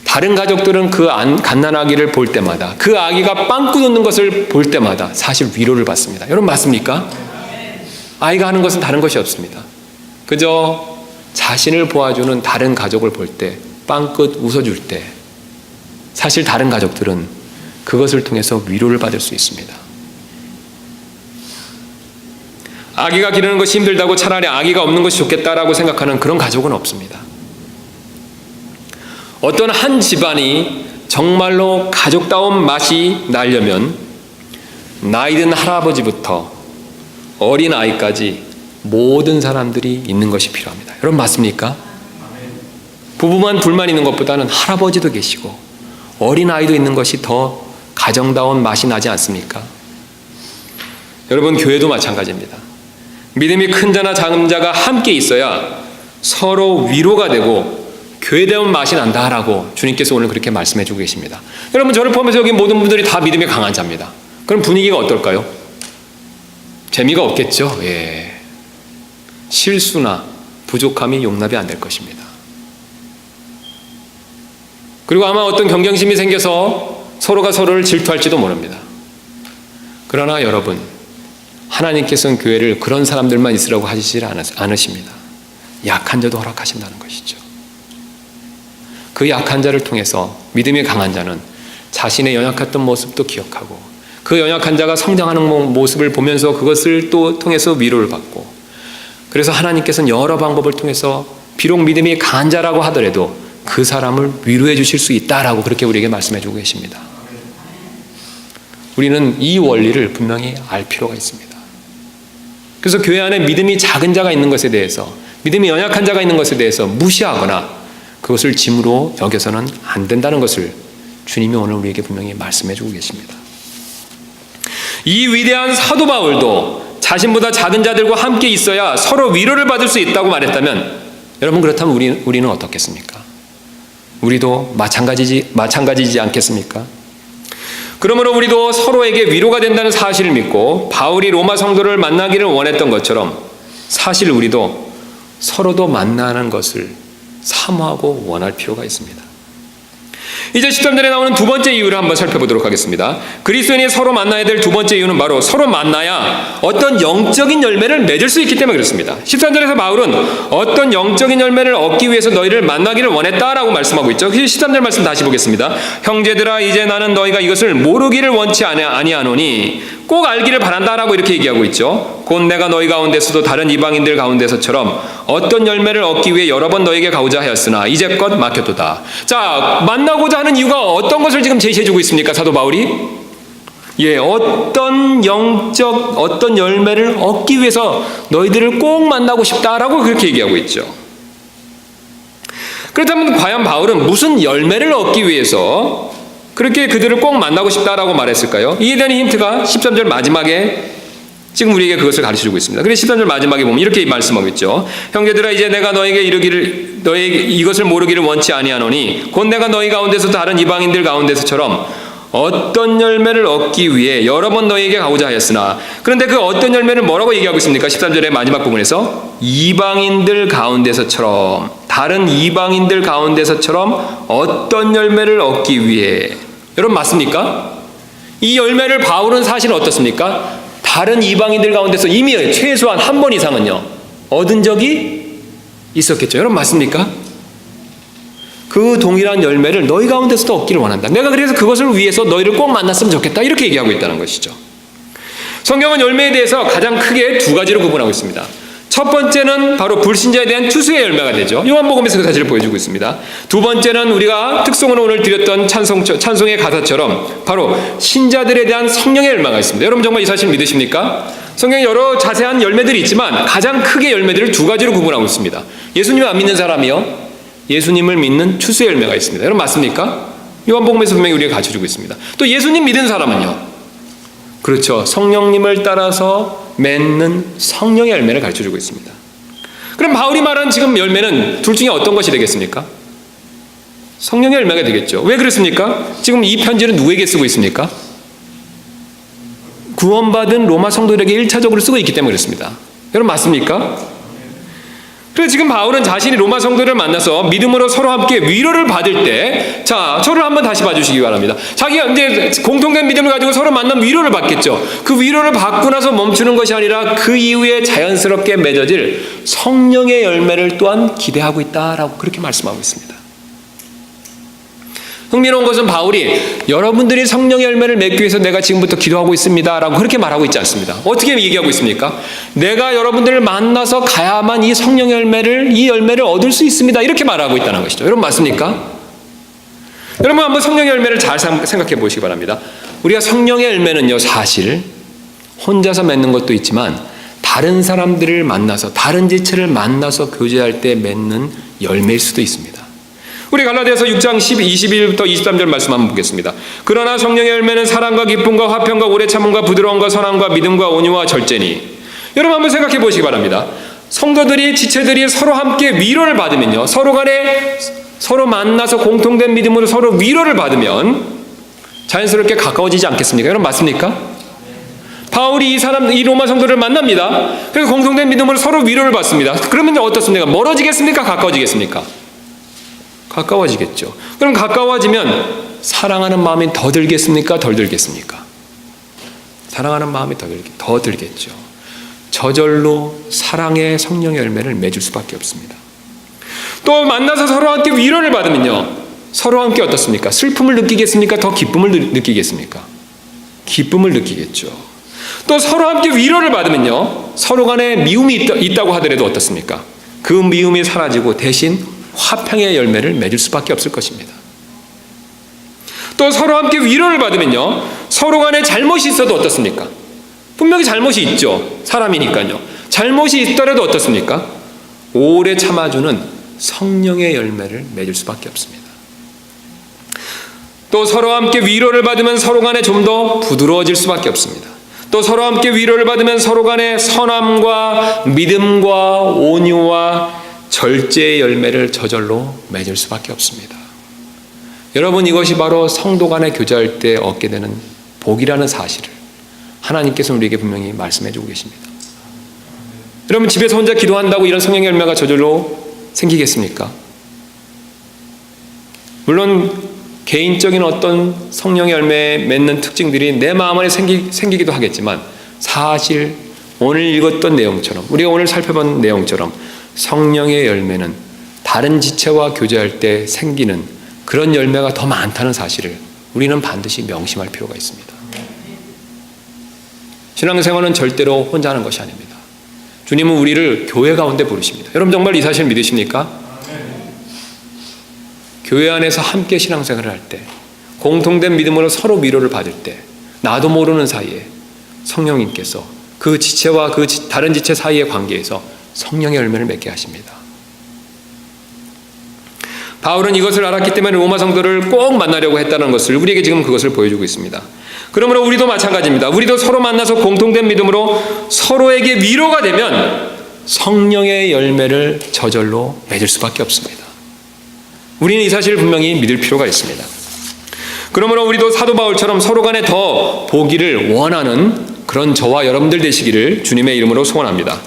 다른 가족들은 그 갓난아기를 볼 때마다, 그 아기가 빵꾸 놓는 것을 볼 때마다 사실 위로를 받습니다. 여러분 맞습니까? 아이가 하는 것은 다른 것이 없습니다. 그저 자신을 보아주는 다른 가족을 볼 때, 빵긋 웃어줄 때 사실 다른 가족들은 그것을 통해서 위로를 받을 수 있습니다. 아기가 기르는 것이 힘들다고 차라리 아기가 없는 것이 좋겠다라고 생각하는 그런 가족은 없습니다. 어떤 한 집안이 정말로 가족다운 맛이 나려면 나이든 할아버지부터 어린 아이까지 모든 사람들이 있는 것이 필요합니다. 여러분 맞습니까? 부부만 둘만 있는 것보다는 할아버지도 계시고 어린 아이도 있는 것이 더 가정다운 맛이 나지 않습니까? 여러분, 교회도 마찬가지입니다. 믿음이 큰 자나 작은 자가 함께 있어야 서로 위로가 되고 교회다운 맛이 난다라고 주님께서 오늘 그렇게 말씀해 주고 계십니다. 여러분, 저를 포함해서 여기 모든 분들이 다 믿음이 강한 자입니다. 그럼 분위기가 어떨까요? 재미가 없겠죠. 예. 실수나 부족함이 용납이 안 될 것입니다. 그리고 아마 어떤 경쟁심이 생겨서 서로가 서로를 질투할지도 모릅니다. 그러나 여러분, 하나님께서는 교회를 그런 사람들만 있으라고 하시지 않으십니다. 약한 자도 허락하신다는 것이죠. 그 약한 자를 통해서 믿음이 강한 자는 자신의 연약했던 모습도 기억하고 그 연약한 자가 성장하는 모습을 보면서 그것을 또 통해서 위로를 받고, 그래서 하나님께서는 여러 방법을 통해서 비록 믿음이 강한 자라고 하더라도 그 사람을 위로해 주실 수 있다라고 그렇게 우리에게 말씀해 주고 계십니다. 우리는 이 원리를 분명히 알 필요가 있습니다. 그래서 교회 안에 믿음이 작은 자가 있는 것에 대해서, 믿음이 연약한 자가 있는 것에 대해서 무시하거나 그것을 짐으로 여겨서는 안 된다는 것을 주님이 오늘 우리에게 분명히 말씀해 주고 계십니다. 이 위대한 사도 바울도 자신보다 작은 자들과 함께 있어야 서로 위로를 받을 수 있다고 말했다면, 여러분, 그렇다면 우리는 어떻겠습니까? 우리도 마찬가지지 않겠습니까? 그러므로 우리도 서로에게 위로가 된다는 사실을 믿고 바울이 로마 성도를 만나기를 원했던 것처럼 사실 우리도 서로도 만나는 것을 사모하고 원할 필요가 있습니다. 이제 13절에 나오는 두 번째 이유를 한번 살펴보도록 하겠습니다. 그리스도인이 서로 만나야 될 두 번째 이유는 바로 서로 만나야 어떤 영적인 열매를 맺을 수 있기 때문에 그렇습니다. 13절에서 바울은 어떤 영적인 열매를 얻기 위해서 너희를 만나기를 원했다라고 말씀하고 있죠. 13절 말씀 다시 보겠습니다. 형제들아, 이제 나는 너희가 이것을 모르기를 원치 아니하노니 꼭 알기를 바란다라고 이렇게 얘기하고 있죠. 곧 내가 너희 가운데서도 다른 이방인들 가운데서처럼 어떤 열매를 얻기 위해 여러 번 너에게 가고자 하였으나 이제껏 막혔도다. 자, 만나고자 하는 이유가 어떤 것을 지금 제시해주고 있습니까, 사도 바울이? 예, 어떤 열매를 얻기 위해서 너희들을 꼭 만나고 싶다라고 그렇게 얘기하고 있죠. 그렇다면 과연 바울은 무슨 열매를 얻기 위해서 그렇게 그들을 꼭 만나고 싶다라고 말했을까요? 이에 대한 힌트가 13절 마지막에 지금 우리에게 그것을 가르쳐주고 있습니다. 그래서 13절 마지막에 보면 이렇게 말씀하고 있죠. 형제들아, 이제 내가 너에게 이것을 모르기를 원치 아니하노니 곧 내가 너희 가운데서 다른 이방인들 가운데서처럼 어떤 열매를 얻기 위해 여러 번 너희에게 가고자 하였으나, 그런데 그 어떤 열매를 뭐라고 얘기하고 있습니까? 13절의 마지막 부분에서 이방인들 가운데서처럼, 다른 이방인들 가운데서처럼 어떤 열매를 얻기 위해. 여러분, 맞습니까? 이 열매를 바울은 사실 어떻습니까? 다른 이방인들 가운데서 이미 최소한 한 번 이상은요 얻은 적이 있었겠죠. 여러분, 맞습니까? 그 동일한 열매를 너희 가운데서도 얻기를 원한다. 내가 그래서 그것을 위해서 너희를 꼭 만났으면 좋겠다, 이렇게 얘기하고 있다는 것이죠. 성경은 열매에 대해서 가장 크게 두 가지로 구분하고 있습니다. 첫 번째는 바로 불신자에 대한 투수의 열매가 되죠. 요한복음에서 그 사실을 보여주고 있습니다. 두 번째는 우리가 특송으로 오늘 드렸던 찬송의 가사처럼 바로 신자들에 대한 성령의 열매가 있습니다. 여러분, 정말 이 사실 믿으십니까? 성경에 여러 자세한 열매들이 있지만 가장 크게 열매들을 두 가지로 구분하고 있습니다. 예수님을 안 믿는 사람이요, 예수님을 믿는 추수의 열매가 있습니다. 여러분, 맞습니까? 요한복음에서 분명히 우리가 가르쳐주고 있습니다. 또 예수님 믿은 사람은요, 그렇죠, 성령님을 따라서 맺는 성령의 열매를 가르쳐주고 있습니다. 그럼 바울이 말한 지금 열매는 둘 중에 어떤 것이 되겠습니까? 성령의 열매가 되겠죠. 왜 그렇습니까? 지금 이 편지는 누구에게 쓰고 있습니까? 구원받은 로마 성도들에게 1차적으로 쓰고 있기 때문에 그렇습니다. 여러분, 맞습니까? 그래서 지금 바울은 자신이 로마 성도를 만나서 믿음으로 서로 함께 위로를 받을 때, 자, 저를 한번 다시 봐주시기 바랍니다. 자기가 이제 공통된 믿음을 가지고 서로 만나면 위로를 받겠죠. 그 위로를 받고 나서 멈추는 것이 아니라 그 이후에 자연스럽게 맺어질 성령의 열매를 또한 기대하고 있다라고 그렇게 말씀하고 있습니다. 흥미로운 것은 바울이 여러분들이 성령의 열매를 맺기 위해서 내가 지금부터 기도하고 있습니다 라고 그렇게 말하고 있지 않습니다. 어떻게 얘기하고 있습니까? 내가 여러분들을 만나서 가야만 이 성령의 이 열매를 얻을 수 있습니다, 이렇게 말하고 있다는 것이죠. 여러분, 맞습니까? 여러분, 한번 성령의 열매를 잘 생각해 보시기 바랍니다. 우리가 성령의 열매는요, 사실 혼자서 맺는 것도 있지만 다른 사람들을 만나서, 다른 지체를 만나서 교제할 때 맺는 열매일 수도 있습니다. 우리 갈라디아서 6장 21부터 23절 말씀 한번 보겠습니다. 그러나 성령의 열매는 사랑과 기쁨과 화평과 오래 참음과 부드러움과 선함과 믿음과 온유와 절제니. 여러분 한번 생각해 보시기 바랍니다. 성도들이, 지체들이 서로 함께 위로를 받으면요, 서로 간에 서로 만나서 공통된 믿음으로 서로 위로를 받으면 자연스럽게 가까워지지 않겠습니까? 여러분 맞습니까? 바울이 이 로마 성도를 만납니다. 그래서 공통된 믿음으로 서로 위로를 받습니다. 그러면 어떻습니까? 멀어지겠습니까? 가까워지겠습니까? 가까워지겠죠. 그럼 가까워지면 사랑하는 마음이 더 들겠습니까? 덜 들겠습니까? 사랑하는 마음이 더 들겠죠. 저절로 사랑의 성령의 열매를 맺을 수밖에 없습니다. 또 만나서 서로 함께 위로를 받으면요, 서로 함께 어떻습니까? 슬픔을 느끼겠습니까? 더 기쁨을 느끼겠습니까? 기쁨을 느끼겠죠. 또 서로 함께 위로를 받으면요, 서로 간에 미움이 있다고 하더라도 어떻습니까? 그 미움이 사라지고 대신 화평의 열매를 맺을 수밖에 없을 것입니다. 또 서로 함께 위로를 받으면요, 서로 간에 잘못이 있어도 어떻습니까? 분명히 잘못이 있죠. 사람이니까요. 잘못이 있더라도 어떻습니까? 오래 참아주는 성령의 열매를 맺을 수밖에 없습니다. 또 서로 함께 위로를 받으면 서로 간에 좀 더 부드러워질 수밖에 없습니다. 또 서로 함께 위로를 받으면 서로 간에 선함과 믿음과 온유와 절제의 열매를 저절로 맺을 수밖에 없습니다. 여러분, 이것이 바로 성도 간에 교제할 때 얻게 되는 복이라는 사실을 하나님께서 우리에게 분명히 말씀해 주고 계십니다. 여러분, 집에서 혼자 기도한다고 이런 성령의 열매가 저절로 생기겠습니까? 물론 개인적인 어떤 성령의 열매에 맺는 특징들이 내 마음 안에 생기기도 하겠지만, 사실 오늘 읽었던 내용처럼, 우리가 오늘 살펴본 내용처럼 성령의 열매는 다른 지체와 교제할 때 생기는 그런 열매가 더 많다는 사실을 우리는 반드시 명심할 필요가 있습니다. 신앙생활은 절대로 혼자 하는 것이 아닙니다. 주님은 우리를 교회 가운데 부르십니다. 여러분 정말 이 사실 믿으십니까? 교회 안에서 함께 신앙생활을 할 때, 공통된 믿음으로 서로 위로를 받을 때, 나도 모르는 사이에 성령님께서 그 지체와 그 다른 지체 사이의 관계에서 성령의 열매를 맺게 하십니다. 바울은 이것을 알았기 때문에 로마 성도를 꼭 만나려고 했다는 것을, 우리에게 지금 그것을 보여주고 있습니다. 그러므로 우리도 마찬가지입니다. 우리도 서로 만나서 공통된 믿음으로 서로에게 위로가 되면 성령의 열매를 저절로 맺을 수밖에 없습니다. 우리는 이 사실을 분명히 믿을 필요가 있습니다. 그러므로 우리도 사도 바울처럼 서로 간에 더 보기를 원하는 그런 저와 여러분들 되시기를 주님의 이름으로 소원합니다.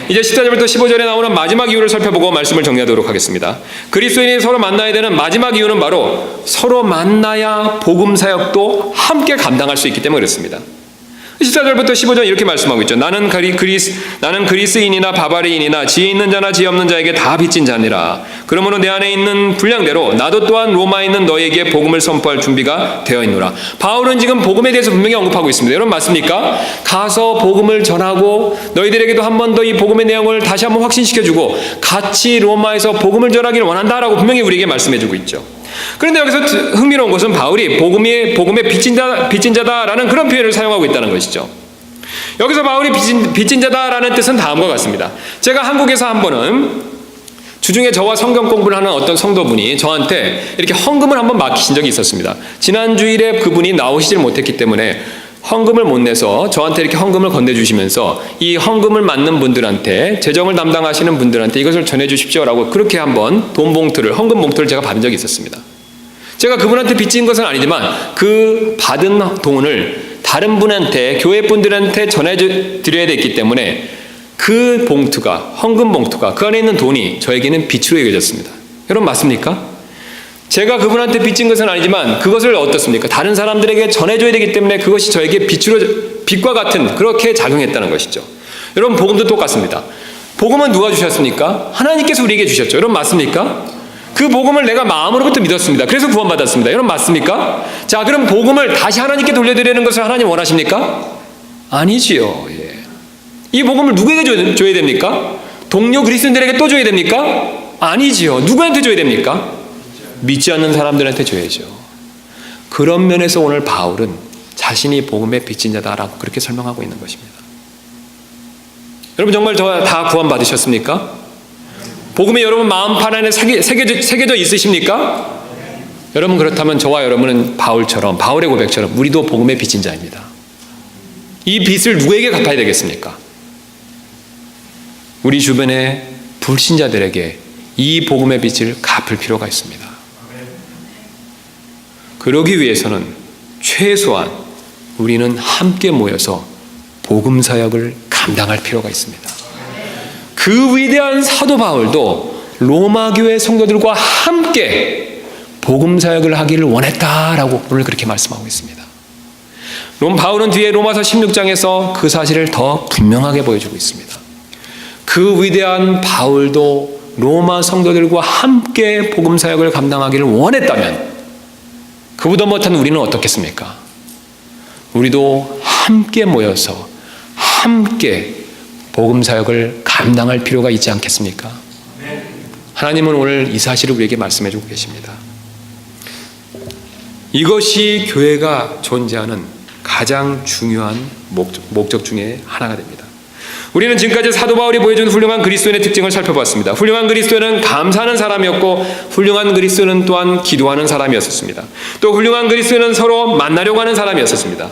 이제 14절부터 15절에 나오는 마지막 이유를 살펴보고 말씀을 정리하도록 하겠습니다. 그리스도인이 서로 만나야 되는 마지막 이유는 바로 서로 만나야 복음 사역도 함께 감당할 수 있기 때문에 그렇습니다. 14절부터 15절 이렇게 말씀하고 있죠. 나는 그리스인이나 바바리인이나 지혜 있는 자나 지혜 없는 자에게 다 빚진 자니라. 그러므로 내 안에 있는 분량대로 나도 또한 로마에 있는 너에게 복음을 선포할 준비가 되어 있노라. 바울은 지금 복음에 대해서 분명히 언급하고 있습니다. 여러분 맞습니까? 가서 복음을 전하고 너희들에게도 한 번 더 이 복음의 내용을 다시 한번 확신시켜주고 같이 로마에서 복음을 전하기를 원한다라고 분명히 우리에게 말씀해주고 있죠. 그런데 여기서 흥미로운 것은 바울이 복음의 빚진 자다라는 그런 표현을 사용하고 있다는 것이죠. 여기서 바울이 빚진 자다라는 뜻은 다음과 같습니다. 제가 한국에서 한 번은 주중에 저와 성경 공부를 하는 어떤 성도분이 저한테 이렇게 헌금을 한번 맡기신 적이 있었습니다. 지난 주일에 그분이 나오시질 못했기 때문에 헌금을 못 내서 저한테 이렇게 헌금을 건네주시면서 이 헌금을 맡는 분들한테, 재정을 담당하시는 분들한테 이것을 전해주십시오라고 그렇게 한번 헌금 봉투를 제가 받은 적이 있었습니다. 제가 그분한테 빚진 것은 아니지만 그 받은 돈을 다른 분한테, 교회 분들한테 전해드려야 됐기 때문에 그 봉투가, 헌금 봉투가, 그 안에 있는 돈이 저에게는 빚으로 여겨졌습니다. 여러분 맞습니까? 제가 그분한테 빚진 것은 아니지만 그것을 어떻습니까? 다른 사람들에게 전해줘야 되기 때문에 그것이 저에게 빚과 같은 그렇게 작용했다는 것이죠. 여러분 복음도 똑같습니다. 복음은 누가 주셨습니까? 하나님께서 우리에게 주셨죠. 여러분 맞습니까? 그 복음을 내가 마음으로부터 믿었습니다. 그래서 구원받았습니다. 여러분 맞습니까? 자, 그럼 복음을 다시 하나님께 돌려드리는 것을 하나님 원하십니까? 아니지요. 예. 이 복음을 누구에게 줘야 됩니까? 동료 그리스도인들에게 또 줘야 됩니까? 아니지요. 누구한테 줘야 됩니까? 믿지 않는 사람들한테 줘야죠. 그런 면에서 오늘 바울은 자신이 복음의 빚진 자다라고 그렇게 설명하고 있는 것입니다. 여러분 정말 저 다 구원 받으셨습니까? 복음이 여러분 마음판 안에 새겨져 있으십니까? 여러분 그렇다면 저와 여러분은 바울의 고백처럼 우리도 복음의 빚진 자입니다. 이 빚을 누구에게 갚아야 되겠습니까? 우리 주변의 불신자들에게 이 복음의 빚을 갚을 필요가 있습니다. 그러기 위해서는 최소한 우리는 함께 모여서 복음 사역을 감당할 필요가 있습니다. 그 위대한 사도 바울도 로마 교회 성도들과 함께 복음 사역을 하기를 원했다라고 오늘 그렇게 말씀하고 있습니다. 바울은 뒤에 로마서 16장에서 그 사실을 더 분명하게 보여주고 있습니다. 그 위대한 바울도 로마 성도들과 함께 복음 사역을 감당하기를 원했다면 그보다 못한 우리는 어떻겠습니까? 우리도 함께 모여서 함께 복음 사역을 감당할 필요가 있지 않겠습니까? 하나님은 오늘 이 사실을 우리에게 말씀해 주고 계십니다. 이것이 교회가 존재하는 가장 중요한 목적 중에 하나가 됩니다. 우리는 지금까지 사도 바울이 보여준 훌륭한 그리스도인의 특징을 살펴봤습니다. 훌륭한 그리스도인은 감사하는 사람이었고 훌륭한 그리스도인은 또한 기도하는 사람이었습니다. 또 훌륭한 그리스도인은 서로 만나려고 하는 사람이었습니다.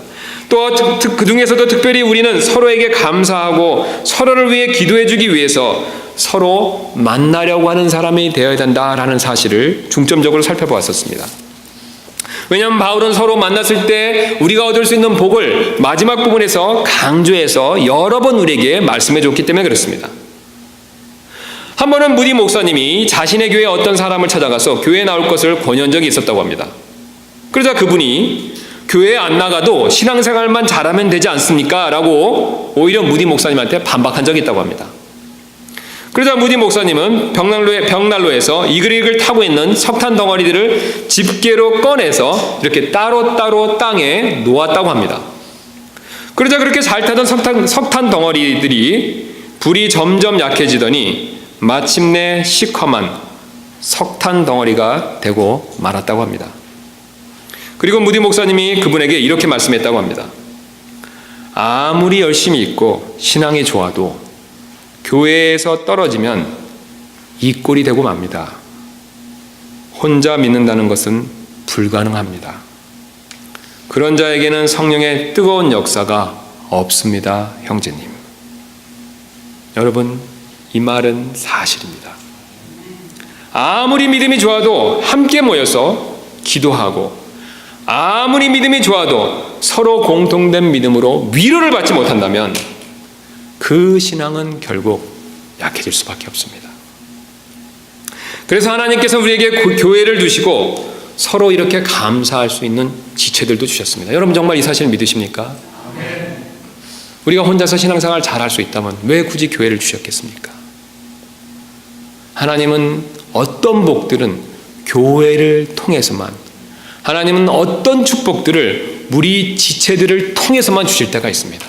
또 그 중에서도 특별히 우리는 서로에게 감사하고 서로를 위해 기도해 주기 위해서 서로 만나려고 하는 사람이 되어야 된다라는 사실을 중점적으로 살펴보았었습니다. 왜냐하면 바울은 서로 만났을 때 우리가 얻을 수 있는 복을 마지막 부분에서 강조해서 여러 번 우리에게 말씀해 줬기 때문에 그렇습니다. 한 번은 무디 목사님이 자신의 교회에 어떤 사람을 찾아가서 교회에 나올 것을 권유한 적이 있었다고 합니다. 그러자 그분이 교회에 안 나가도 신앙생활만 잘하면 되지 않습니까? 라고 오히려 무디 목사님한테 반박한 적이 있다고 합니다. 그러자 무디 목사님은 벽난로에서 이글이글 타고 있는 석탄 덩어리들을 집게로 꺼내서 이렇게 따로따로 땅에 놓았다고 합니다. 그러자 그렇게 잘 타던 석탄 덩어리들이 불이 점점 약해지더니 마침내 시커먼 석탄 덩어리가 되고 말았다고 합니다. 그리고 무디 목사님이 그분에게 이렇게 말씀했다고 합니다. 아무리 열심히 있고 신앙이 좋아도 교회에서 떨어지면 이 꼴이 되고 맙니다. 혼자 믿는다는 것은 불가능합니다. 그런 자에게는 성령의 뜨거운 역사가 없습니다, 형제님. 여러분, 이 말은 사실입니다. 아무리 믿음이 좋아도 함께 모여서 기도하고 아무리 믿음이 좋아도 서로 공통된 믿음으로 위로를 받지 못한다면 그 신앙은 결국 약해질 수밖에 없습니다. 그래서 하나님께서 우리에게 교회를 두시고 서로 이렇게 감사할 수 있는 지체들도 주셨습니다. 여러분 정말 이 사실을 믿으십니까? 우리가 혼자서 신앙생활 잘할 수 있다면 왜 굳이 교회를 주셨겠습니까? 하나님은 어떤 복들은 교회를 통해서만, 하나님은 어떤 축복들을 우리 지체들을 통해서만 주실 때가 있습니다.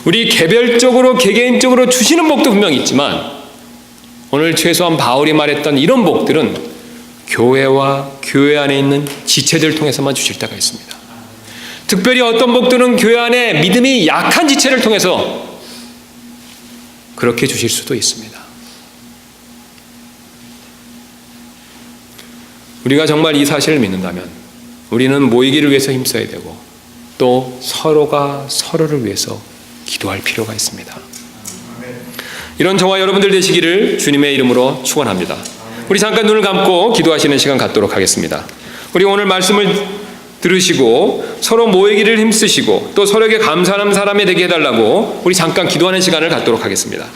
우리 개별적으로 개개인적으로 주시는 복도 분명히 있지만 오늘 최소한 바울이 말했던 이런 복들은 교회와 교회 안에 있는 지체들을 통해서만 주실 때가 있습니다. 특별히 어떤 복들은 교회 안에 믿음이 약한 지체를 통해서 그렇게 주실 수도 있습니다. 우리가 정말 이 사실을 믿는다면 우리는 모이기를 위해서 힘써야 되고 또 서로가 서로를 위해서 기도할 필요가 있습니다. 이런 저와 여러분들 되시기를 주님의 이름으로 축원합니다. 우리 잠깐 눈을 감고 기도하시는 시간 갖도록 하겠습니다. 우리 오늘 말씀을 들으시고 서로 모이기를 힘쓰시고 또 서로에게 감사하는 사람이 되게 해달라고 우리 잠깐 기도하는 시간을 갖도록 하겠습니다.